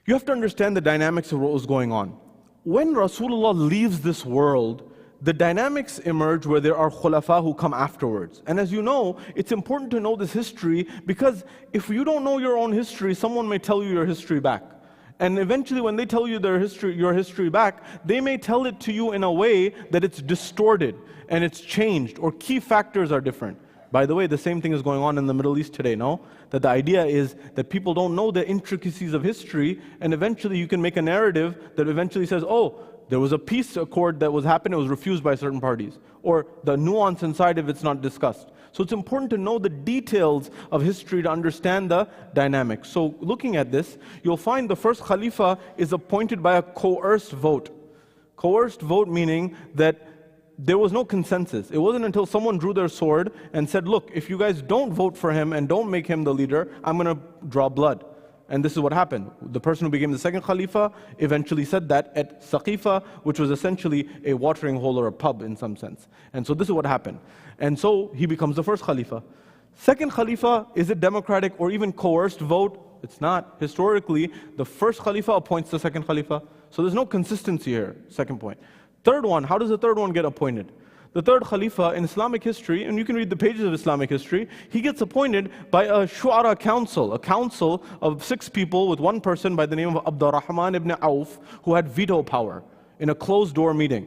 You have to understand the dynamics of what was going on. When Rasulullah leaves this world, the dynamics emerge where there are khulafa who come afterwards. And as you know, it's important to know this history, because if you don't know your own history, someone may tell you your history back. And eventually when they tell you your history back, they may tell it to you in a way that it's distorted and it's changed, or key factors are different. By the way, the same thing is going on in the Middle East today, no? That the idea is that people don't know the intricacies of history, and eventually you can make a narrative that eventually says, oh, there was a peace accord that was happening, it was refused by certain parties. Or the nuance inside of it's not discussed. So it's important to know the details of history to understand the dynamics. So looking at this, you'll find the first Khalifa is appointed by a coerced vote. Coerced vote meaning that there was no consensus. It wasn't until someone drew their sword and said, look, if you guys don't vote for him and don't make him the leader, I'm going to draw blood. And this is what happened. The person who became the second Khalifa eventually said that at Saqifa, which was essentially a watering hole or a pub in some sense. And so this is what happened. And so he becomes the first Khalifa. Second Khalifa, is it democratic or even coerced vote? It's not. Historically, the first Khalifa appoints the second Khalifa. So there's no consistency here, second point. Third one, how does the third one get appointed? The third Khalifa in Islamic history, and you can read the pages of Islamic history, he gets appointed by a Shu'ara council, a council of 6 people with one person by the name of Abdurrahman ibn Auf, who had veto power in a closed-door meeting.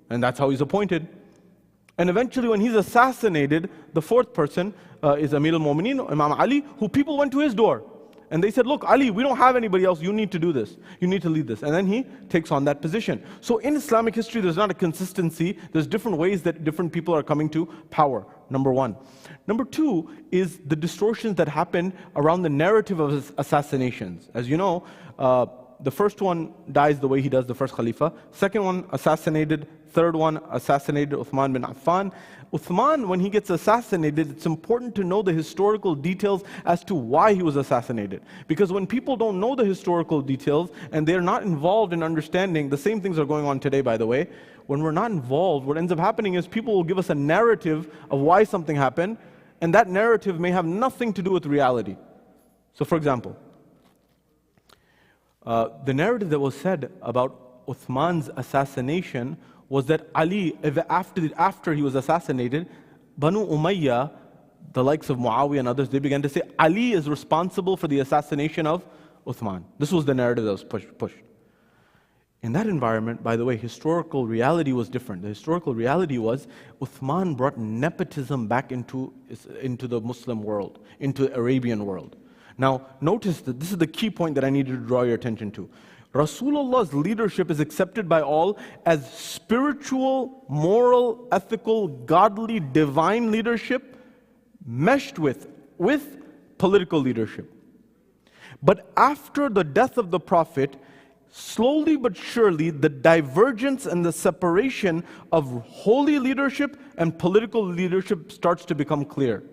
And that's how he's appointed. And eventually when he's assassinated, the fourth person is Amir al-Mu'minin, Imam Ali, who people went to his door. And they said, look, Ali, we don't have anybody else. You need to do this. You need to lead this. And then he takes on that position. So in Islamic history, there's not a consistency. There's different ways that different people are coming to power, number one. Number two is the distortions that happen around the narrative of assassinations. As you know, the first one dies the way he does, the first Khalifa. Second one, assassinated. Third one, assassinated Uthman bin Affan. Uthman, when he gets assassinated, it's important to know the historical details as to why he was assassinated. Because when people don't know the historical details and they're not involved in understanding, the same things are going on today, by the way. When we're not involved, what ends up happening is people will give us a narrative of why something happened, and that narrative may have nothing to do with reality. So for example, the narrative that was said about Uthman's assassination was that Ali, after he was assassinated, Banu Umayyah, the likes of Muawiyah and others, they began to say, Ali is responsible for the assassination of Uthman. This was the narrative that was pushed. In that environment, by the way, historical reality was different. The historical reality was Uthman brought nepotism back into the Muslim world, into the Arabian world. Now, notice that this is the key point that I need to draw your attention to. Rasulullah's leadership is accepted by all as spiritual, moral, ethical, godly, divine leadership meshed with political leadership. But after the death of the Prophet, slowly but surely the divergence and the separation of holy leadership and political leadership starts to become clear.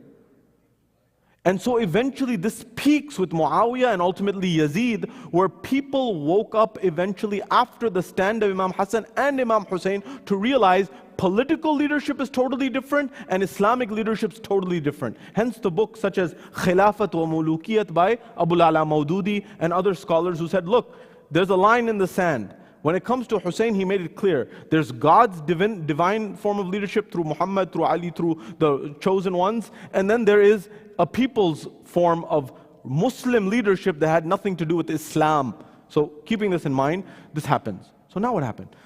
And so eventually this peaks with Muawiyah and ultimately Yazid, where people woke up eventually after the stand of Imam Hassan and Imam Hussein to realize political leadership is totally different and Islamic leadership is totally different. Hence the books such as Khilafat wa Mulukiyat by Abul Ala Maududi and other scholars who said, look, there's a line in the sand. When it comes to Hussein, he made it clear. There's God's divine form of leadership through Muhammad, through Ali, through the chosen ones. And then there is a people's form of Muslim leadership that had nothing to do with Islam. So keeping this in mind, this happens. So now what happened?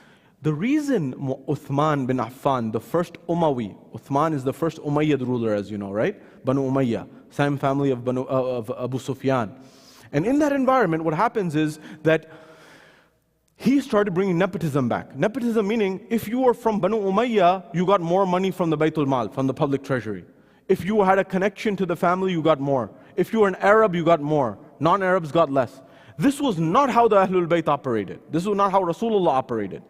The reason Uthman bin Affan, the first Umayyi, Uthman is the first Umayyad ruler, as you know, right? Banu Umayyah, same family of Abu Sufyan. And in that environment, what happens is that he started bringing nepotism back. Nepotism meaning, if you were from Banu Umayyah, you got more money from the Baytul Mal, from the public treasury. If you had a connection to the family, you got more. If you were an Arab, you got more. Non-Arabs got less. This was not how the Ahlul Bayt operated. This was not how Rasulullah operated.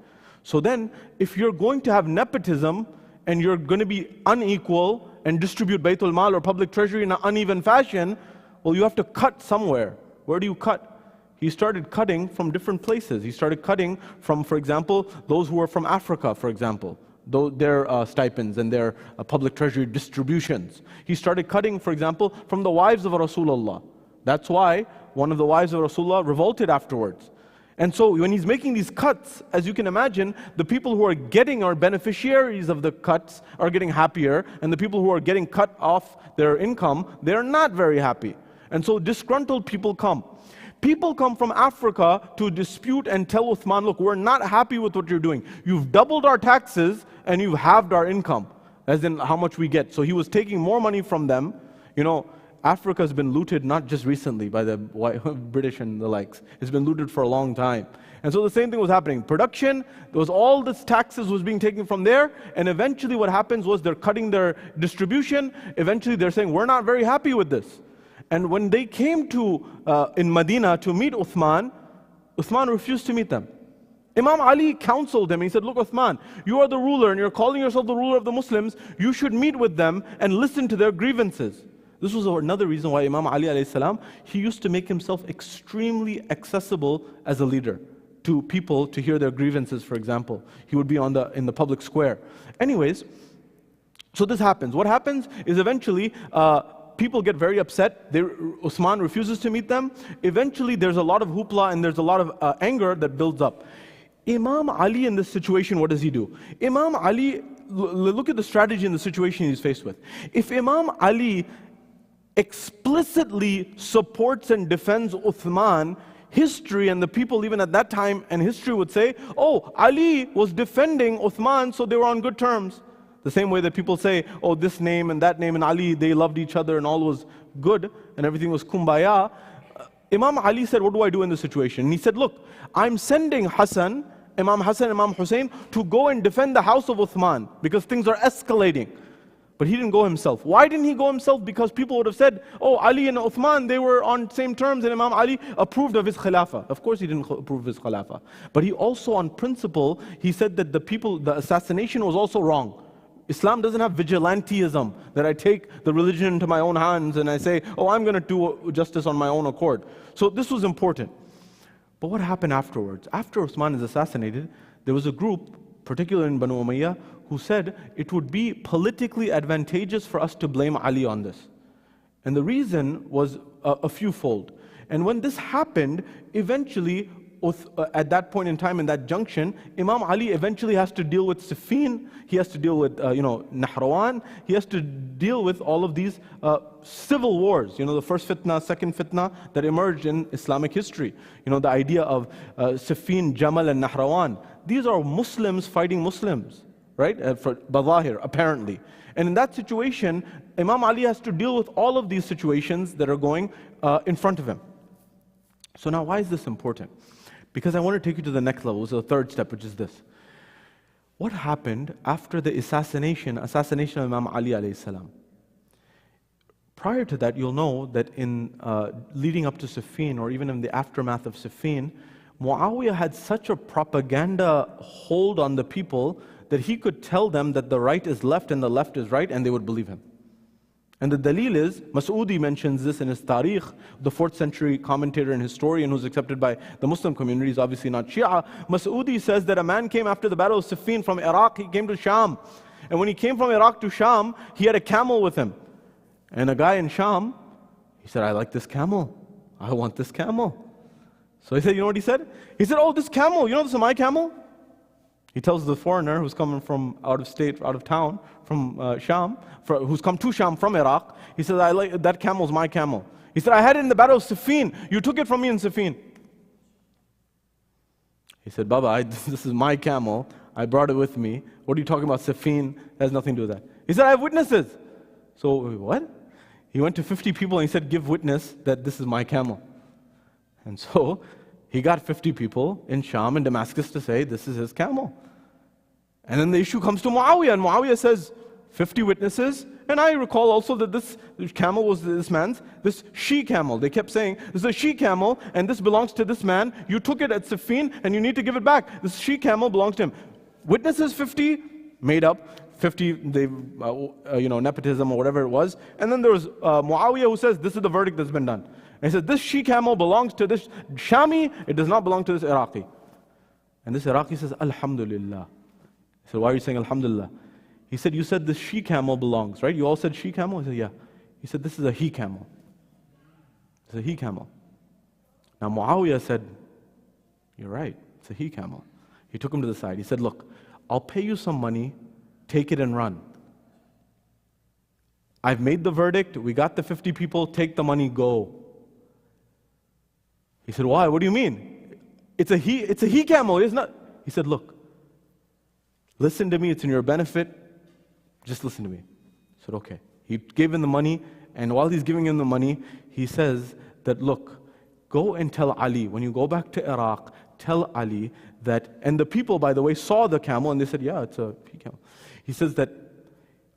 So then, if you're going to have nepotism, and you're going to be unequal, and distribute Baytul Mal or public treasury in an uneven fashion, well, you have to cut somewhere. Where do you cut? He started cutting from different places. He started cutting from, for example, those who are from Africa, for example, their stipends and their public treasury distributions. He started cutting, for example, from the wives of Rasulullah. That's why one of the wives of Rasulullah revolted afterwards. And so when he's making these cuts, as you can imagine, the people who are getting or beneficiaries of the cuts are getting happier, and the people who are getting cut off their income, they're not very happy. And so disgruntled people come. People come from Africa to dispute and tell Uthman, look, we're not happy with what you're doing. You've doubled our taxes and you've halved our income, as in how much we get. So he was taking more money from them. You know, Africa has been looted not just recently by the British and the likes. It's been looted for a long time. And so the same thing was happening. Production, there was all this taxes was being taken from there, and eventually what happens was they're cutting their distribution. Eventually they're saying, we're not very happy with this. And when they came to in Medina to meet Uthman, Uthman refused to meet them. Imam Ali counseled him. He said, look, Uthman, you are the ruler and you're calling yourself the ruler of the Muslims. You should meet with them and listen to their grievances. This was another reason why Imam Ali alayhi salam, he used to make himself extremely accessible as a leader to people to hear their grievances, for example. He would be in the public square. Anyways, so this happens. What happens is eventually, people get very upset. Uthman refuses to meet them. Eventually, there's a lot of hoopla and there's a lot of anger that builds up. Imam Ali in this situation, what does he do? Imam Ali, look at the strategy in the situation he's faced with. If Imam Ali explicitly supports and defends Uthman, history and the people even at that time and history would say, oh, Ali was defending Uthman, so they were on good terms. The same way that people say, oh, this name and that name and Ali, they loved each other and all was good and everything was kumbaya. Imam Ali said, what do I do in this situation? And he said, look, I'm sending Imam Hassan, Imam Hussein to go and defend the house of Uthman because things are escalating. But he didn't go himself. Why didn't he go himself? Because people would have said, oh, Ali and Uthman, they were on same terms and Imam Ali approved of his khilafah. Of course he didn't approve of his khilafah. But he also on principle, he said that the assassination was also wrong. Islam doesn't have vigilantism, that I take the religion into my own hands and I say, oh, I'm going to do justice on my own accord. So this was important. But what happened afterwards? After Uthman is assassinated, there was a group, particularly in Banu Umayyah, who said it would be politically advantageous for us to blame Ali on this. And the reason was a fewfold. And when this happened, eventually, at that point in time, in that junction, Imam Ali eventually has to deal with Siffin, he has to deal with Nahrawan, he has to deal with all of these civil wars, the first fitna, second fitna that emerged in Islamic history. The idea of Siffin, Jamal and Nahrawan. These are Muslims fighting Muslims, right? For Badahir, apparently. And in that situation, Imam Ali has to deal with all of these situations that are going in front of him. So now why is this important? Because I want to take you to the next level, so the third step, which is this. What happened after the assassination of Imam Ali alayhi salam? Prior to that, you'll know that in leading up to Siffin, or even in the aftermath of Siffin, Muawiyah had such a propaganda hold on the people that he could tell them that the right is left and the left is right, and they would believe him. And the dalil is, Mas'udi mentions this in his Tarikh, the 4th century commentator and historian who's accepted by the Muslim community, is obviously not Shia. Mas'udi says that a man came after the Battle of Siffin from Iraq, he came to Sham. And when he came from Iraq to Sham, he had a camel with him. And a guy in Sham, he said, I like this camel. I want this camel. So he said, you know what he said? He said, oh, this camel, you know this is my camel? He tells the foreigner who's coming from out of state, out of town, from Sham, who's come to Sham from Iraq. He says, I like that camel's my camel. He said, I had it in the Battle of Siffin. You took it from me in Siffin. He said, Baba, this is my camel. I brought it with me. What are you talking about? Siffin has nothing to do with that. He said, I have witnesses. So, what? He went to 50 people and he said, give witness that this is my camel. And so, he got 50 people in Sham and Damascus to say, this is his camel. And then the issue comes to Muawiyah, and Muawiyah says, 50 witnesses. And I recall also that this camel was this man's, this she-camel. They kept saying, this is a she-camel, and this belongs to this man. You took it at Siffin, and you need to give it back. This she-camel belongs to him. Witnesses 50, made up. 50, nepotism or whatever it was. And then there was Muawiyah who says, this is the verdict that's been done. And he said, this she-camel belongs to this Shami, it does not belong to this Iraqi. And this Iraqi says, Alhamdulillah. He said, why are you saying Alhamdulillah? He said, you said this she-camel belongs, right? You all said she-camel? He said, yeah. He said, this is a he-camel. It's a he-camel. Now Muawiyah said, you're right, it's a he-camel. He took him to the side. He said, look, I'll pay you some money, take it and run. I've made the verdict, we got the 50 people, take the money, go. He said, why? What do you mean? It's a he-camel, it's not. He said, look, listen to me, it's in your benefit, just listen to me. I said, okay. He gave him the money, and while he's giving him the money, he says that, look, go and tell Ali, when you go back to Iraq, tell Ali that, and the people, by the way, saw the camel, and they said, yeah, it's a he-camel. He says that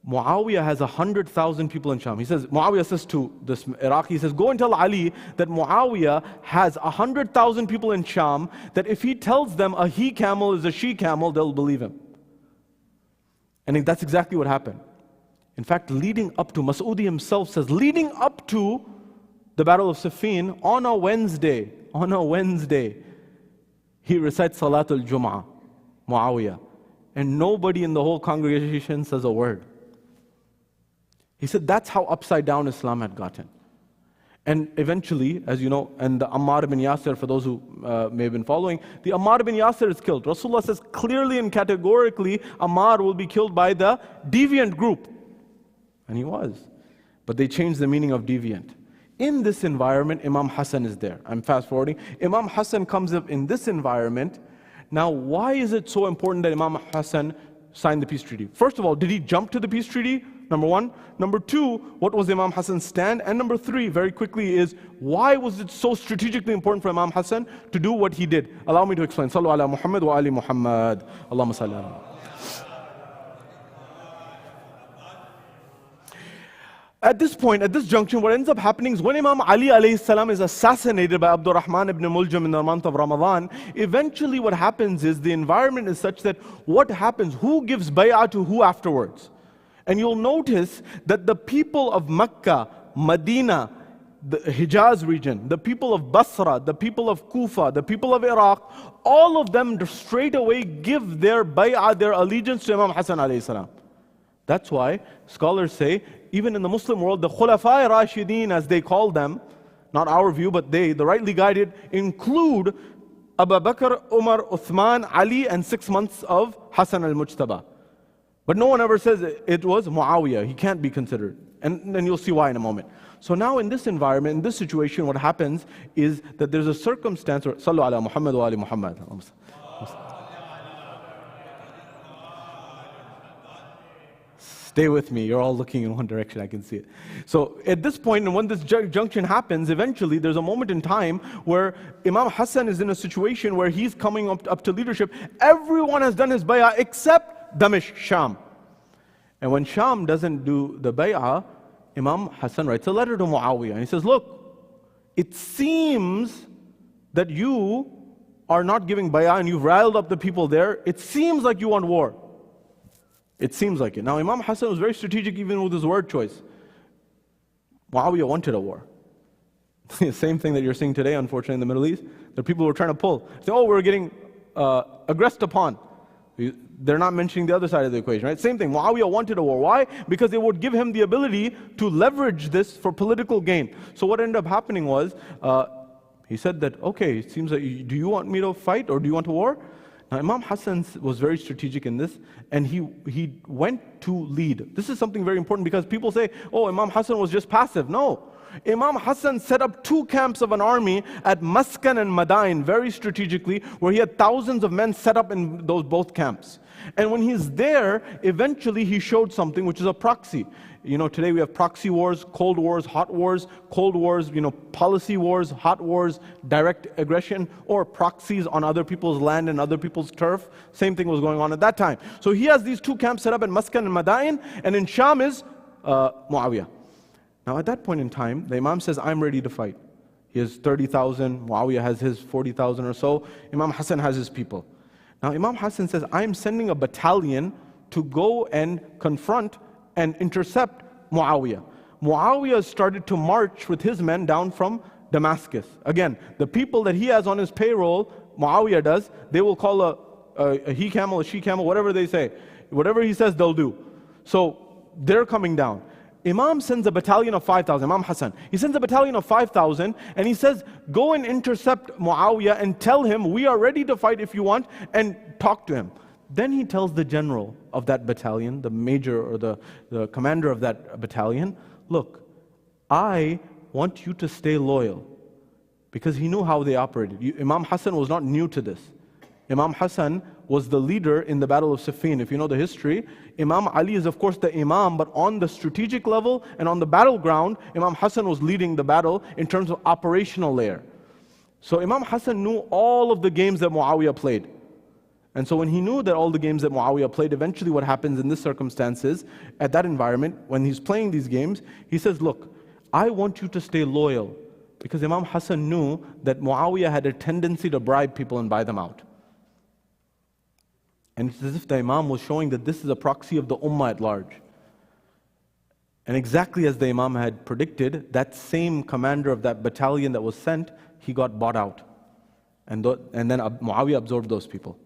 Muawiyah has 100,000 people in Sham. He says, Muawiyah says to this Iraqi, he says, go and tell Ali that Muawiyah has 100,000 people in Sham, that if he tells them a he-camel is a she-camel, they'll believe him. And that's exactly what happened. In fact, leading up to, Mas'udi himself says, leading up to the Battle of Siffin, on a Wednesday, he recites Salatul Jum'ah, Muawiyah. And nobody in the whole congregation says a word. He said that's how upside down Islam had gotten. And eventually, as you know, and the Ammar ibn Yasir, for those who may have been following, the Ammar ibn Yasir is killed. Rasulullah says clearly and categorically, Ammar will be killed by the deviant group. And he was. But they changed the meaning of deviant. In this environment, Imam Hassan is there. I'm fast forwarding. Imam Hassan comes up in this environment. Now, why is it so important that Imam Hassan signed the peace treaty? First of all, did he jump to the peace treaty? Number one. Number two, what was Imam Hassan's stand? And number three, very quickly, is why was it so strategically important for Imam Hassan to do what he did? Allow me to explain. Sallu ala Muhammad wa ali Muhammad. Allahumma salli ala. At this point, at this junction, what ends up happening is when Imam Ali alayhi salam is assassinated by Abdurrahman ibn Muljam in the month of Ramadan, eventually what happens is the environment is such that what happens, who gives bay'ah to who afterwards? And you'll notice that the people of Mecca, Medina, the Hijaz region, the people of Basra, the people of Kufa, the people of Iraq, all of them straight away give their bay'ah, their allegiance to Imam Hassan alayhi salam. That's why scholars say, even in the Muslim world, the Khulafai Rashideen, as they call them, not our view, but the rightly guided, include Abu Bakr, Umar, Uthman, Ali, and 6 months of Hassan al-Mujtaba. But no one ever says it was Muawiyah. He can't be considered. And then you'll see why in a moment. So now in this environment, in this situation, what happens is that there's a circumstance, or Sallu ala Muhammad wa ali Muhammad. Stay with me, you're all looking in one direction, I can see it. So at this point, and when this junction happens, eventually there's a moment in time where Imam Hassan is in a situation where he's coming up to leadership. Everyone has done his bay'ah except Damashq, Sham. And when Sham doesn't do the bay'ah, Imam Hassan writes a letter to Muawiyah. And he says, look, it seems that you are not giving bay'ah and you've riled up the people there. It seems like you want war. It seems like it. Now, Imam Hassan was very strategic even with his word choice. Muawiyah wanted a war. Same thing that you're seeing today, unfortunately, in the Middle East. There are people who are trying to pull. Say, oh, we're getting aggressed upon. They're not mentioning the other side of the equation, right? Same thing. Muawiyah wanted a war. Why? Because it would give him the ability to leverage this for political gain. So what ended up happening was, he said that, okay, it seems like, do you want me to fight or do you want a war? Now, Imam Hassan was very strategic in this, and he went to lead. This is something very important because people say, oh, Imam Hassan was just passive. No. Imam Hassan set up 2 camps of an army at Maskan and Madain very strategically, where he had thousands of men set up in those both camps. And when he's there, eventually he showed something which is a proxy. You know, today we have proxy wars, cold wars, hot wars, cold wars, you know, policy wars, hot wars, direct aggression, or proxies on other people's land and other people's turf. Same thing was going on at that time. So he has these 2 camps set up in Maskan and Madain, and in Sham is Muawiyah. Now at that point in time, the Imam says, I'm ready to fight. He has 30,000, Muawiyah has his 40,000 or so, Imam Hassan has his people. Now Imam Hassan says, I'm sending a battalion to go and confront and intercept Muawiyah. Muawiyah started to march with his men down from Damascus. Again, the people that he has on his payroll, Muawiyah does, they will call a he camel, a she camel, whatever they say. Whatever he says, they'll do. So they're coming down. Imam sends a battalion of 5,000, Imam Hassan. He sends a battalion of 5,000 and he says, go and intercept Muawiyah and tell him, we are ready to fight if you want, and talk to him. Then he tells the general of that battalion, the major or the commander of that battalion, look, I want you to stay loyal. Because he knew how they operated. Imam Hassan was not new to this. Imam Hassan was the leader in the Battle of Siffin. If you know the history, Imam Ali is of course the Imam, but on the strategic level and on the battleground, Imam Hassan was leading the battle in terms of operational layer. So Imam Hassan knew all of the games that Muawiyah played. And so when he knew that all the games that Muawiyah played, eventually what happens in this circumstances, at that environment, when he's playing these games, he says, look, I want you to stay loyal. Because Imam Hassan knew that Muawiyah had a tendency to bribe people and buy them out. And it's as if the Imam was showing that this is a proxy of the Ummah at large. And exactly as the Imam had predicted, that same commander of that battalion that was sent, he got bought out. And then Muawiyah absorbed those people.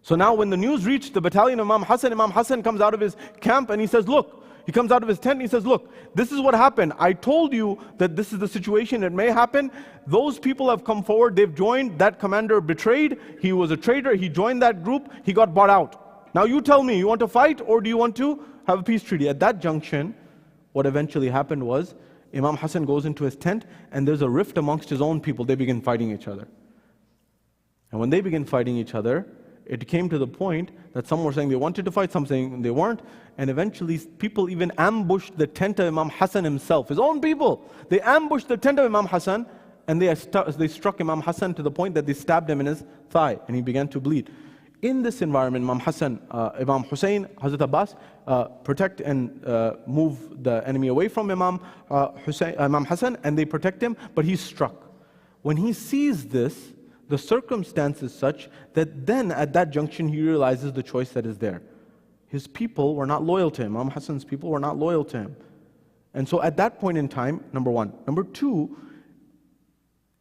So now when the news reached the battalion of Imam Hassan comes out of his camp and he says, look, he comes out of his tent and he says, look, this is what happened. I told you that this is the situation, it may happen. Those people have come forward, they've joined, that commander betrayed, he was a traitor, he joined that group, he got bought out. Now you tell me, you want to fight or do you want to have a peace treaty? At that junction, what eventually happened was, Imam Hassan goes into his tent and there's a rift amongst his own people, they begin fighting each other. And when they begin fighting each other, it came to the point that some were saying they wanted to fight, some saying they weren't, and eventually people even ambushed the tent of Imam Hassan himself, his own people. They ambushed the tent of Imam Hassan and they struck Imam Hassan to the point that they stabbed him in his thigh and he began to bleed. In this environment, Imam Hassan, Imam Hussein, Hazrat Abbas, protect and move the enemy away from Imam Hassan, and they protect him, but he's struck. When he sees this, the circumstance is such that then at that junction he realizes the choice that is there. His people were not loyal to him. Imam Hassan's people were not loyal to him. And so at that point in time, number one. Number two,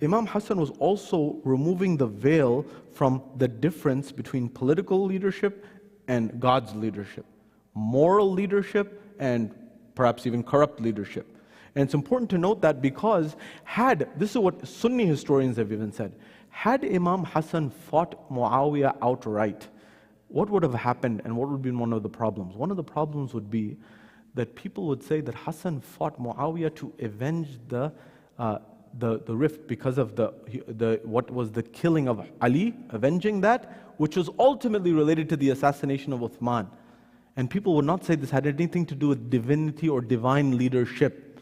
Imam Hassan was also removing the veil from the difference between political leadership and God's leadership, moral leadership and perhaps even corrupt leadership. And it's important to note that because this is what Sunni historians have even said, had Imam Hassan fought Muawiyah outright, what would have happened and what would have been one of the problems? One of the problems would be that people would say that Hassan fought Muawiyah to avenge the rift because of what was the killing of Ali, avenging that, which was ultimately related to the assassination of Uthman. And people would not say this had anything to do with divinity or divine leadership.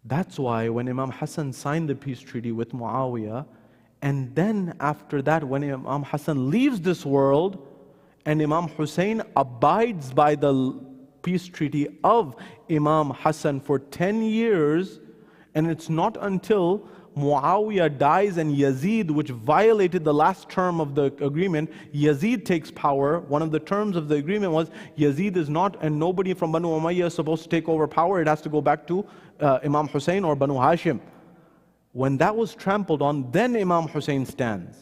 That's why when Imam Hassan signed the peace treaty with Muawiyah, and then after that when Imam Hassan leaves this world and Imam Hussein abides by the peace treaty of Imam Hassan for 10 years, and it's not until Muawiyah dies and Yazid, which violated the last term of the agreement, Yazid takes power. One of the terms of the agreement was Yazid is not, and nobody from Banu Umayyah is supposed to take over power. It has to go back to Imam Hussein or Banu Hashim. When that was trampled on, then Imam Hussein stands.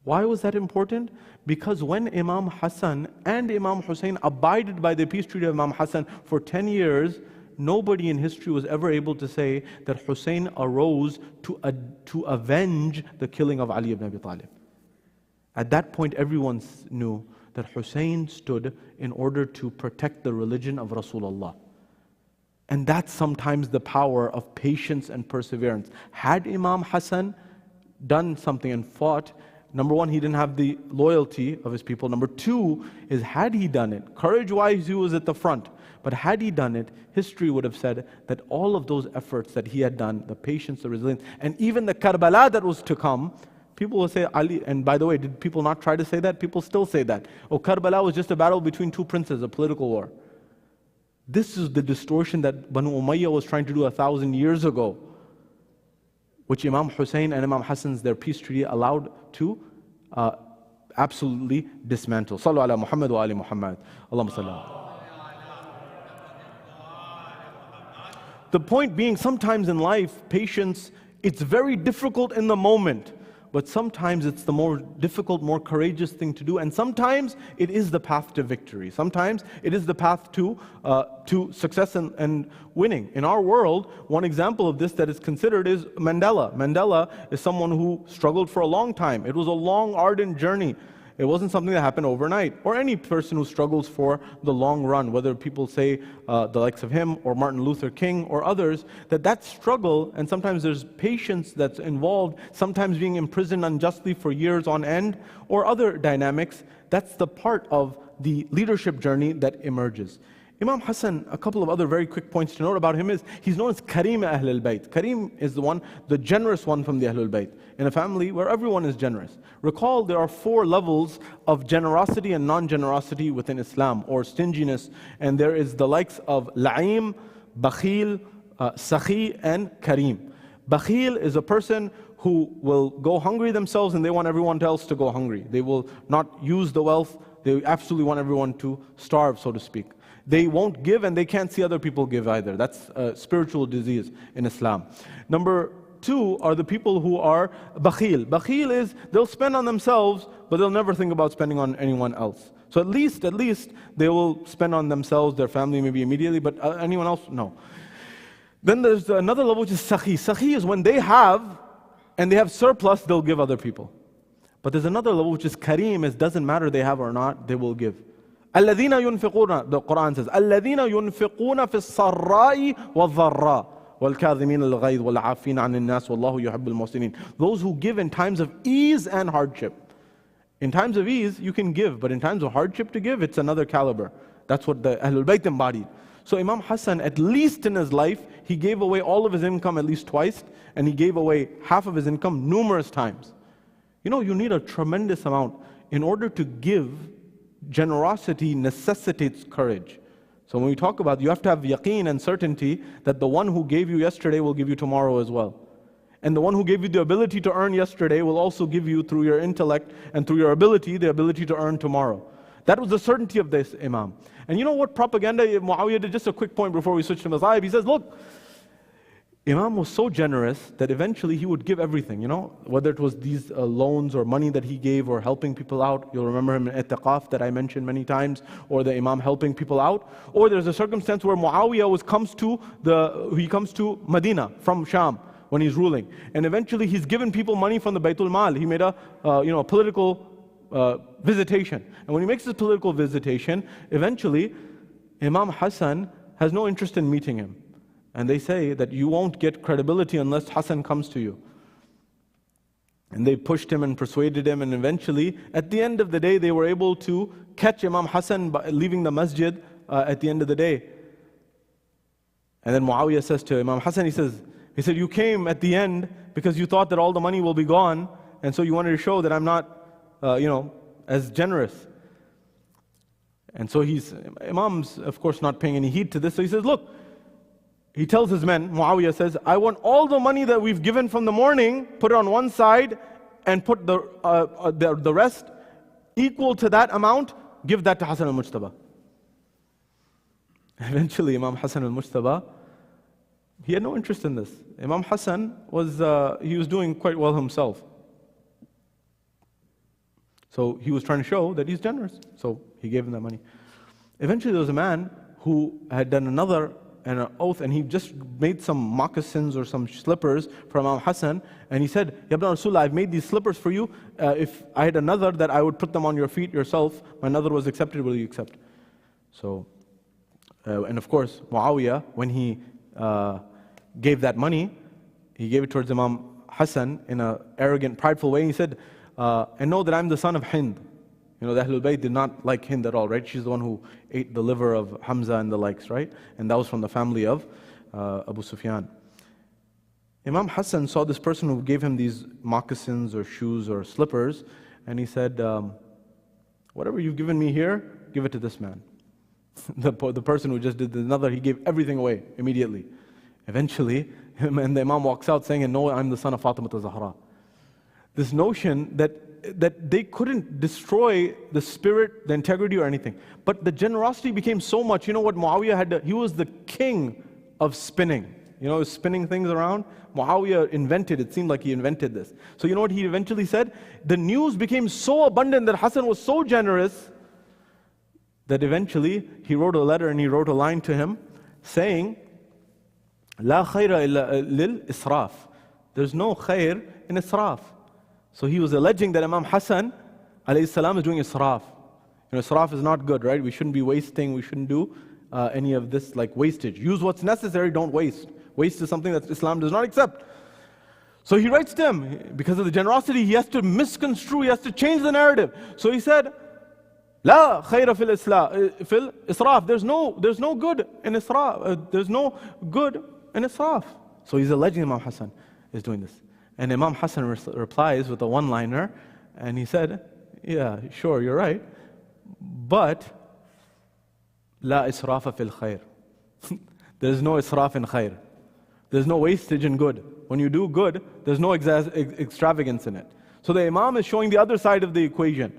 Why was that important? Because when Imam Hassan and Imam Hussein abided by the peace treaty of Imam Hassan for 10 years, nobody in history was ever able to say that Hussein arose to avenge the killing of Ali ibn Abi Talib. At that point, everyone knew that Hussein stood in order to protect the religion of Rasulullah. And that's sometimes the power of patience and perseverance. Had Imam Hassan done something and fought, number one, he didn't have the loyalty of his people. Number two is, had he done it, courage-wise he was at the front, but had he done it, history would have said that all of those efforts that he had done, the patience, the resilience, and even the Karbala that was to come, people will say, Ali, and by the way, did people not try to say that? People still say that. Oh, Karbala was just a battle between two princes, a political war. This is the distortion that Banu Umayyah was trying to do 1,000 years ago, which Imam Hussein and Imam Hassan's, their peace treaty, allowed to absolutely dismantle. Sallu ala Muhammad wa ali Muhammad. Allahumma salli. The point being, sometimes in life, patience, it's very difficult in the moment, but sometimes it's the more difficult, more courageous thing to do, and sometimes it is the path to victory. Sometimes it is the path to success and winning. In our world, one example of this that is considered is Mandela. Mandela is someone who struggled for a long time. It was a long, ardent journey. It wasn't something that happened overnight. Or any person who struggles for the long run, whether people say the likes of him or Martin Luther King or others, that struggle, and sometimes there's patience that's involved, sometimes being imprisoned unjustly for years on end, or other dynamics, that's the part of the leadership journey that emerges. Imam Hassan, a couple of other very quick points to note about him is, he's known as Kareem Ahlul Bayt. Kareem is the generous one from the Ahlul Bayt, in a family where everyone is generous. Recall, there are 4 levels of generosity and non-generosity within Islam, or stinginess, and there is the likes of La'im, Bakhil, Sakhi, and Kareem. Bakhil is a person who will go hungry themselves and they want everyone else to go hungry. They will not use the wealth, they absolutely want everyone to starve, so to speak. They won't give and they can't see other people give either. That's a spiritual disease in Islam. Number 2 are the people who are bakhil. Bakhil is, they'll spend on themselves, but they'll never think about spending on anyone else. So at least they will spend on themselves, their family maybe immediately, but anyone else, no. Then there's another level which is sakhi. Sakhi is when they have, and they have surplus, they'll give other people. But there's another level which is kareem, it doesn't matter they have or not, they will give. الَّذِينَ يُنْفِقُونَ, the Quran says, الَّذِينَ يُنْفِقُونَ فِي السَّرَّاءِ وَالضَّرَّاءِ وَالْكَاظِمِينَ الْغَيْظَ وَالْعَافِينَ عَنِ النَّاسِ وَاللَّهُ يُحِبُّ الْمُحْسِنِينَ. Those who give in times of ease and hardship. In times of ease, you can give, but in times of hardship to give, it's another caliber. That's what the Ahlul Bayt embodied. So Imam Hassan, at least in his life, he gave away all of his income at least twice, and he gave away half of his income numerous times. You know, you need a tremendous amount. In order to give, generosity necessitates courage. So when we talk about, you have to have yaqeen and certainty that the one who gave you yesterday will give you tomorrow as well. And the one who gave you the ability to earn yesterday will also give you, through your intellect and through your ability, the ability to earn tomorrow. That was the certainty of this Imam. And you know what propaganda Muawiyah did? Just a quick point before we switch to Mazahib. He says, look, Imam was so generous that eventually he would give everything, you know, whether it was these loans or money that he gave or helping people out. You'll remember him in I'tiqaf that I mentioned many times, or the Imam helping people out. Or there's a circumstance where Muawiyah comes to Medina from Sham when he's ruling. And eventually he's given people money from the Baytul Mal. He made a political visitation. And when he makes this political visitation, eventually Imam Hassan has no interest in meeting him. And they say that you won't get credibility unless Hassan comes to you. And they pushed him and persuaded him, and eventually, at the end of the day, they were able to catch Imam Hassan by leaving the masjid at the end of the day. And then Muawiyah says to Imam Hassan, he said, you came at the end because you thought that all the money will be gone, and so you wanted to show that I'm not, as generous. And so Imam's, of course, not paying any heed to this. So he says, look, he tells his men, Muawiyah says, I want all the money that we've given from the morning, put it on one side, and put the rest equal to that amount, give that to Hassan al-Mujtaba. Eventually, Imam Hassan al-Mujtaba, he had no interest in this. Imam Hassan he was doing quite well himself. So he was trying to show that he's generous. So he gave him that money. Eventually there was a man who had done an oath, and he just made some moccasins or some slippers for Imam Hassan, and he said, Ya Ibn Rasulullah, I've made these slippers for you. If I had another, that I would put them on your feet yourself. My another was accepted, will you accept? So, and of course, Muawiyah, when he gave that money, he gave it towards Imam Hassan in an arrogant, prideful way. He said, and know that I'm the son of Hind. You know, the Ahlul Bayt did not like Hind at all, right? She's the one who ate the liver of Hamza and the likes, right? And that was from the family of Abu Sufyan. Imam Hassan saw this person who gave him these moccasins or shoes or slippers, and he said, whatever you've given me here, give it to this man. The person who just did another, he gave everything away immediately. Eventually, and the Imam walks out saying, no, I'm the son of Fatima al-Zahra. This notion that they couldn't destroy the spirit, the integrity or anything. But the generosity became so much. You know what Muawiyah had? He was the king of spinning. You know, spinning things around. Muawiyah invented, it seemed like he invented this. So you know what he eventually said? The news became so abundant that Hassan was so generous that eventually he wrote a letter and he wrote a line to him saying, La khayra illa lil israf. There's no khair in israf. So he was alleging that Imam Hassan alayhi salam is doing israf. You know, israf is not good, right? We shouldn't be wasting, we shouldn't do any of this like wastage. Use what's necessary, don't waste. Waste is something that Islam does not accept. So he writes to him, because of the generosity, he has to misconstrue, he has to change the narrative. So he said, La khayra fil israf. There's no good in israf. There's no good in israf. So he's alleging Imam Hassan is doing this. And Imam Hassan replies with a one-liner, and he said, yeah, sure, you're right, but la israfa fil khair. There's no israf in khair. There's no wastage in good. When you do good, there's no extravagance in it. So the Imam is showing the other side of the equation.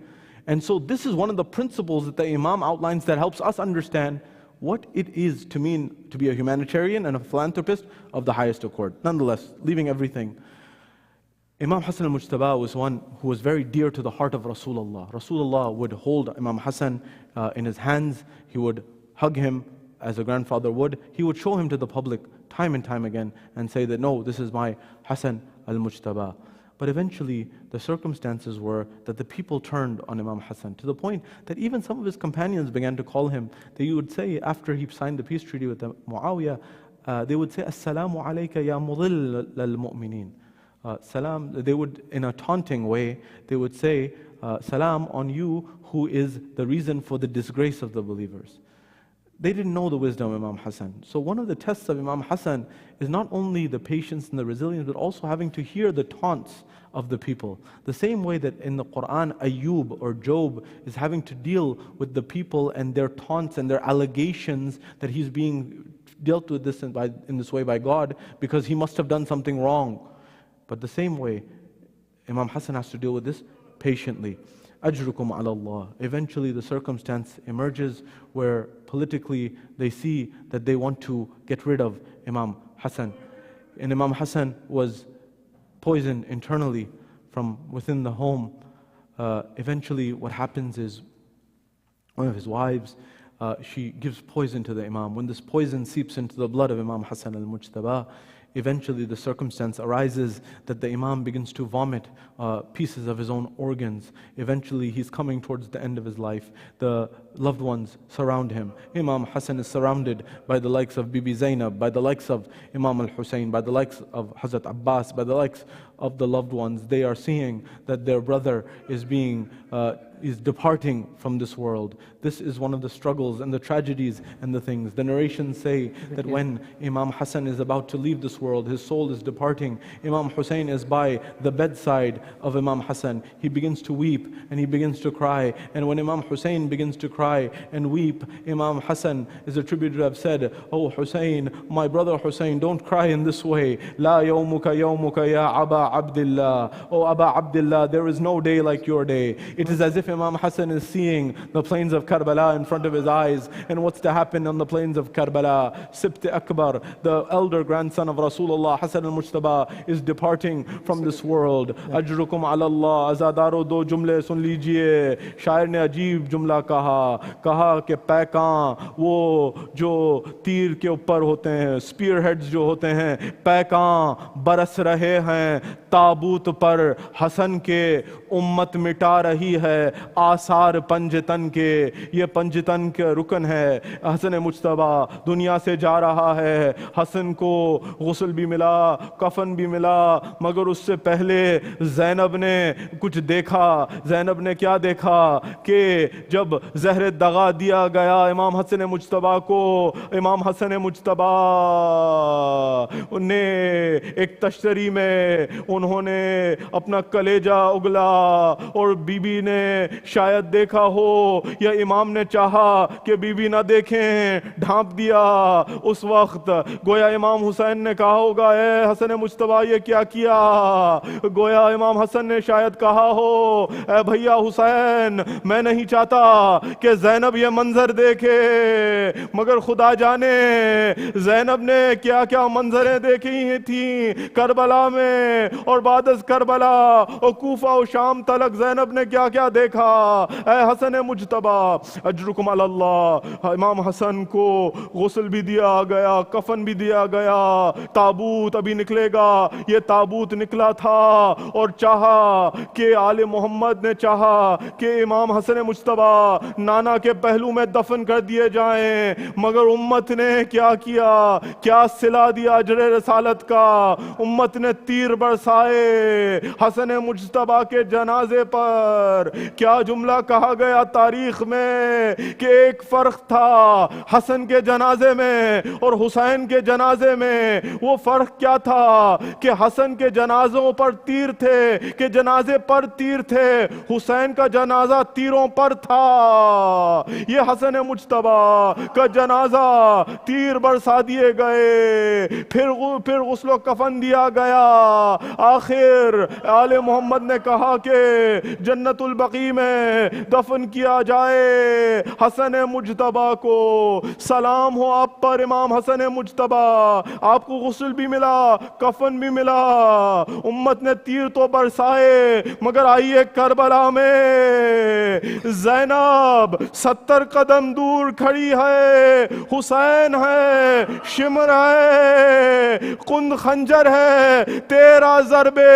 And so this is one of the principles that the Imam outlines that helps us understand what it is to mean to be a humanitarian and a philanthropist of the highest accord. Nonetheless, leaving everything, Imam Hassan al-Mujtaba was one who was very dear to the heart of Rasulullah. Rasulullah would hold Imam Hassan in his hands. He would hug him as a grandfather would. He would show him to the public time and time again and say that, no, this is my Hassan al-Mujtaba. But eventually, the circumstances were that the people turned on Imam Hassan to the point that even some of his companions began to call him. They would say, after he signed the peace treaty with Muawiyah, they would say, Assalamu alayka ya mudil al-mu'mineen. Salam, they would, in a taunting way, they would say, Salam on you who is the reason for the disgrace of the believers. They didn't know the wisdom of Imam Hassan. So one of the tests of Imam Hassan is not only the patience and the resilience, but also having to hear the taunts of the people. The same way that in the Quran, Ayyub or Job is having to deal with the people and their taunts and their allegations that he's being dealt with this in this way by God because he must have done something wrong. But the same way, Imam Hassan has to deal with this patiently. Ajrukum ala Allah. Eventually the circumstance emerges where politically they see that they want to get rid of Imam Hassan. And Imam Hassan was poisoned internally from within the home. Eventually what happens is one of his wives, she gives poison to the Imam. When this poison seeps into the blood of Imam Hassan al-Mujtaba, eventually the circumstance arises that the Imam begins to vomit pieces of his own organs. Eventually he's coming towards the end of his life. The loved ones surround him. Imam Hassan is surrounded by the likes of Bibi Zainab, by the likes of Imam al-Hussein, by the likes of Hazrat Abbas, by the likes of the loved ones. They are seeing that their brother is being is departing from this world. This is one of the struggles and the tragedies and the things. The narrations say that when Imam Hassan is about to leave this world, his soul is departing. Imam Hussein is by the bedside of Imam Hassan. He begins to weep and he begins to cry. And when Imam Hussein begins to cry and weep, Imam Hassan is attributed to have said, "Oh Hussein, my brother Hussein, don't cry in this way. La yawmuka yawmuka ya Aba Abdullah. Oh Aba Abdullah, there is no day like your day." It is as if Imam Hassan is seeing the plains of Karbala in front of his eyes. And what's to happen on the plains of Karbala? Sibt Akbar, the elder grandson of Rasulullah, Hassan al-Mujtaba, is departing from this world. Ajrukum ala Allah, azadaro do jumle sun lijiye. Shair ne ajeeb jumla kaha کہ پیکاں وہ جو تیر کے اوپر ہوتے ہیں, spare heads جو ہوتے ہیں, پیکاں برس رہے ہیں تابوت پر حسن کے, امت مٹا رہی ہے آثار پنجتن کے. یہ پنجتن کے رکن ہے. حسن مجتبیٰ دنیا سے جا رہا ہے. حسن کو غسل بھی ملا, کفن بھی ملا, مگر اس سے پہلے زینب نے کچھ دیکھا. زینب نے کیا دیکھا کہ جب زہر دغا دیا گیا امام حسن مجتبیٰ کو, امام حسن مجتبیٰ نے ایک تشتری میں انہوں نے اپنا کلیجہ اگلا, اور بی بی نے شاید دیکھا ہو یا امام نے چاہا کہ بی بی نہ دیکھیں, ڈھانپ دیا. اس وقت گویا امام حسین نے کہا ہوگا, اے حسن مجتبیٰ یہ کیا کیا. گویا امام حسن نے شاید کہا ہو, اے بھیا حسین میں نہیں چاہتا کہ زینب یہ منظر دیکھے, مگر خدا جانے زینب نے کیا کیا منظریں دیکھی تھیں کربلا میں, اور بعد از کربلا اور کوفہ و شام تلک زینب نے کیا کیا دیکھا. اے حسن مجتبیٰ اجرکم علی اللہ. امام حسن کو غسل بھی دیا گیا, کفن بھی دیا گیا, تابوت ابھی نکلے گا. یہ تابوت نکلا تھا اور چاہا کہ آل محمد نے چاہا کہ امام حسن مجتبیٰ نانا کے پہلو میں دفن کر دیے جائیں, مگر امت نے کیا کیا, کیا صلہ دیا اجر رسالت کا. امت نے تیر برسائے حسن مجتبیٰ کے جنازے پر. کیا جملہ کہا گیا تاریخ میں کہ ایک فرق تھا حسن کے جنازے میں اور حسین کے جنازے میں. وہ فرق کیا تھا کہ حسن کے جنازوں پر تیر تھے, کہ جنازے پر تیر تھے, حسین کا جنازہ تیروں پر تھا. یہ حسن مجتبیٰ کا جنازہ تیر برسا دیے گئے, پھر غسل و کفن دیا گیا. آخر آل محمد نے کہا کہ جنت البقیع میں دفن کیا جائے حسن مجتبیٰ کو. سلام ہو آپ پر امام حسن مجتبیٰ, آپ کو غسل بھی ملا, کفن بھی ملا. امت نے تیر تو برسائے, مگر آئیے کربلا میں زینب 70 قدم دور کھڑی ہے, حسین ہے, شمر ہے, قند خنجر ہے, 13 ضربے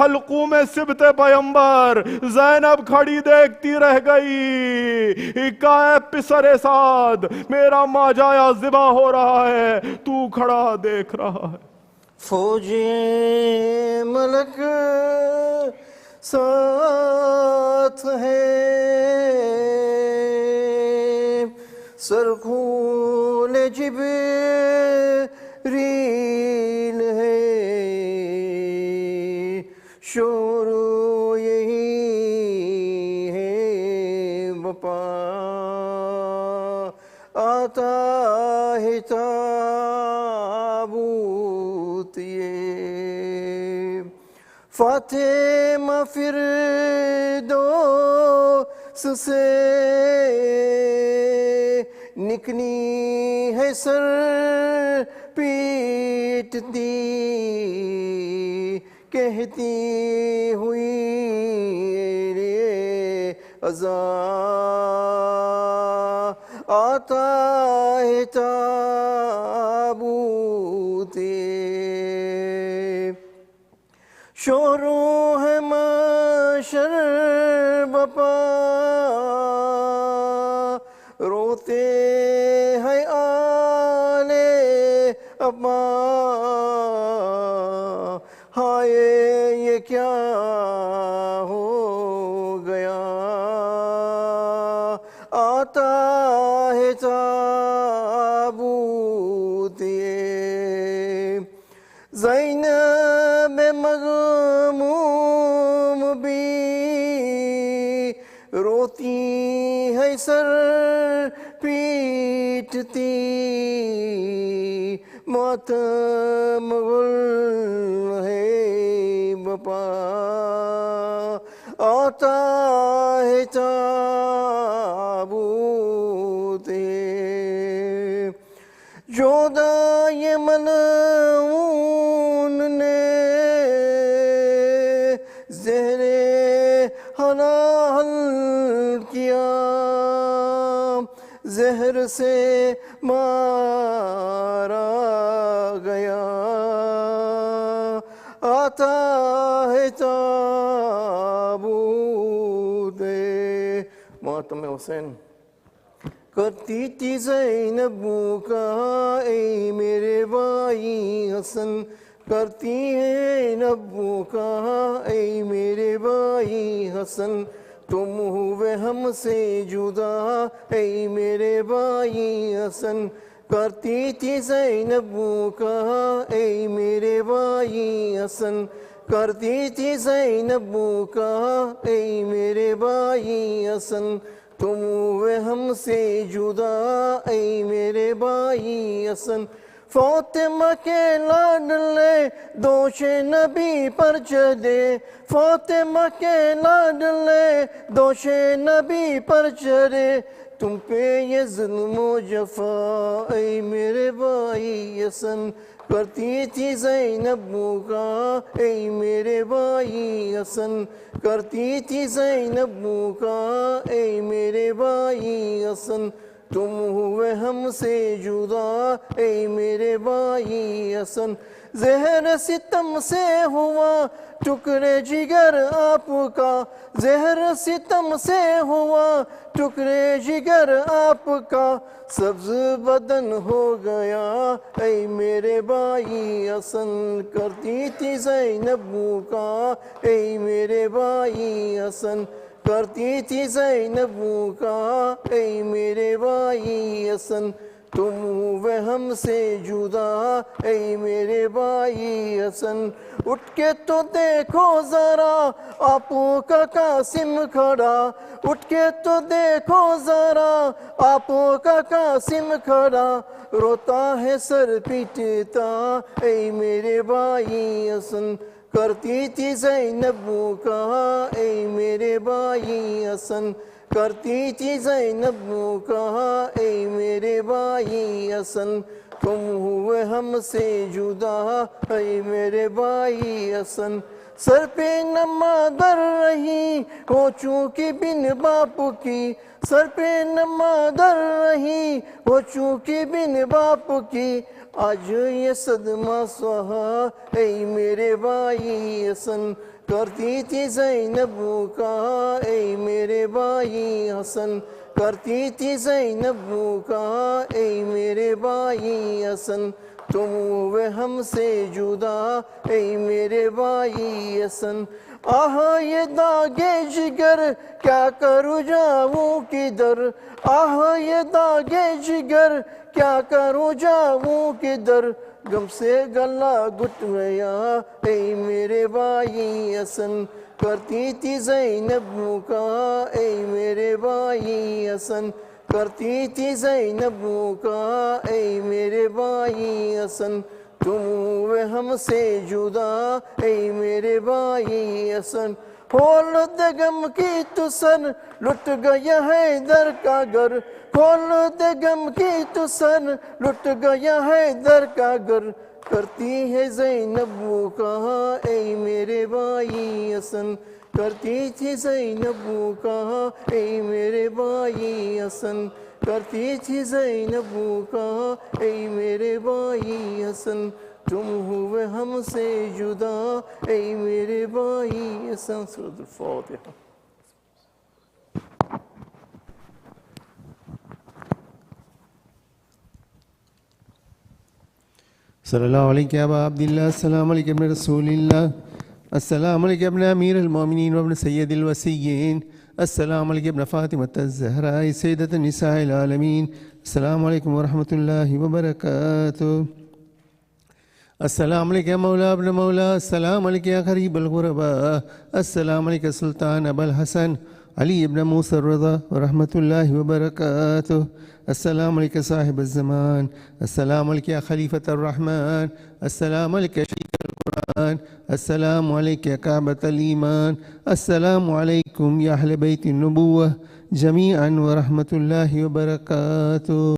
حلقوں میں سبت پیمبر. زینب کھڑی دیکھتی رہ گئی, کہا پسر سعد میرا ماجایا ذبح ہو رہا ہے, تو کھڑا دیکھ رہا ہے. فوج ملک ساتھ ہے, سرخون جبریل ہے, شور یہی ہے بپا, آتا ہے تابوت یہ. فاطمہ فردوس سے نکلی ہے سر پیٹتی, کہتی ہوئی ازا آتا ہے تابوت. شوروں ہے معاشر بپا, روتے ہیں آل ابا. ہائے یہ کیا ہو گیا, زینب مغموم بھی روتی ہے سر پیٹتی ماتم گل ہے بپا آتا ہے تابوت جودا یہ ملعون نے زہر حلال کیا زہر سے مارا گیا آتا ہے تابوت ماتم حسین کرتی تھی زینب کا اے میرے بھائی حسن کرتی ہے نبو کا اے میرے بھائی حسن تم ہوئے ہم سے جدا اے میرے بھائی حسن کرتی تھی زینب کا اے میرے بھائی حسن کرتی تھی زینب کا اے میرے بھائی حسن تم ہوئے ہم سے جدا اے میرے بھائی حسن فاطمہ کے لاڈلے دوش نبی پر چڑھے فاطمہ کے لاڈلے دوش نبی پر چڑھے تم پہ یہ ظلم و جفا اے میرے بھائی حسن کرتی تھی زینب کا اے میرے بھائی حسن کرتی تھی زینب کا اے میرے بھائی حسن تم ہوئے ہم سے جدا اے میرے بھائی حسن زہر ستم سے ہوا ٹکڑے جگر آپ کا زہر ستم سے ہوا ٹکڑے جگر آپ کا سبز بدن ہو گیا اے میرے بھائی حسن کرتی تھی زینب کا اے میرے بھائی حسن کرتی تھی زینب کا اے میرے بھائی حسن تم ہوئے ہم سے جدا اے میرے بھائی حسن اٹھ کے تو دیکھو ذرا آپو کا قاسم کھڑا اٹھ کے تو دیکھو ذرا آپو کا قاسم کھڑا روتا ہے سر پیٹتا اے میرے بھائی حسن کرتی تھی زینب کا اے میرے بھائی حسن کرتی تھی زینب کا اے میرے بھائی حسن تم ہوئے ہم سے جدا اے میرے بھائی حسن سر پہ نمادر رہی ہو چونکہ بن باپ کی سر پہ نمادر رہی ہو چونکہ بن باپ کی آج یہ صدمہ سہا اے میرے بھائی حسن کرتی تھی زینب کا اے میرے بھائی حسن کرتی تھی زینب کا اے میرے بھائی حسن تم ہوئے ہم سے جدا اے میرے بھائی حسن آہ یہ داغے جگر کیا کروں جاؤں کدھر آہ یہ داغے جگر کیا کروں جاؤں کدھر غم سے گلا گھٹ گیا اے میرے بھائی حسن کرتی تھی زینب کا اے میرے بھائی حسن کرتی تھی زینب کا اے میرے بھائی حسن تم ہوئے ہم سے جدا اے میرے بھائی حسن کھول دے غم کی تو سر لٹ گیا ہے در کا گھر کھول دے غم کی تو سر لٹ گیا ہے در کا گھر کرتی ہے زینب کا اے میرے بھائی حسن کرتی تھی زینب کا اے میرے بھائی حسن کرتی تھی زینب کا اے میرے بھائی حسن تم ہوئے ہم سے جدا اے میرے بھائی حسن سورۃ الفاتحہ صلی اللہ علیہ ابا عبداللہ السلام علیکم ابن رسول اللہ السلام علیکم ابن امیر المومنین وابن سید الوسیین السلام علیکم ابن فاطمۃ الزہراء سیدۃ النساء العالمین السلام علیکم ورحمۃ اللہ وبرکاتہ السلام عليك يا مولى ابن مولى، السلام عليك يا غريب الغرباء، السلام عليك سلطان أبا الحسن علي بن موسى الرضا ورحمة الله وبركاته. السلام عليك صاحب الزمان، السلام عليك يا خليفة الرحمن، السلام عليك يا شيخ القرآن، السلام عليك يا كعبة الإيمان، السلام عليكم يا أهل بيت النبوة جميعا ورحمة الله وبركاته.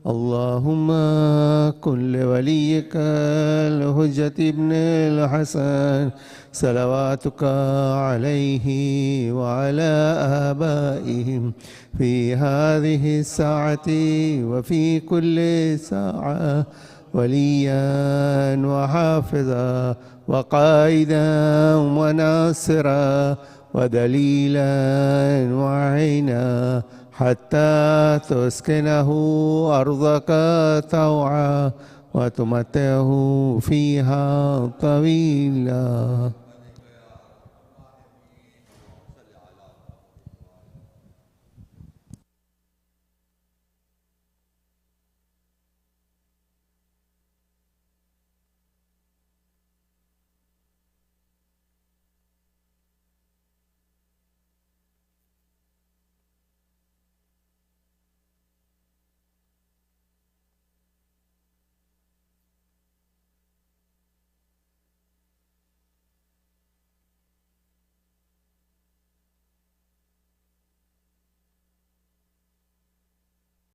اللهم كن لوليك الحجة ابن الحسن صلواتك عليه وعلى آبائهم في هذه الساعة وفي كل ساعة وليا وحافظا وقائدا وناصرا ودليلا وعينا حتى تسكنه أرضك طوعا وتمتعه فيها طويلا.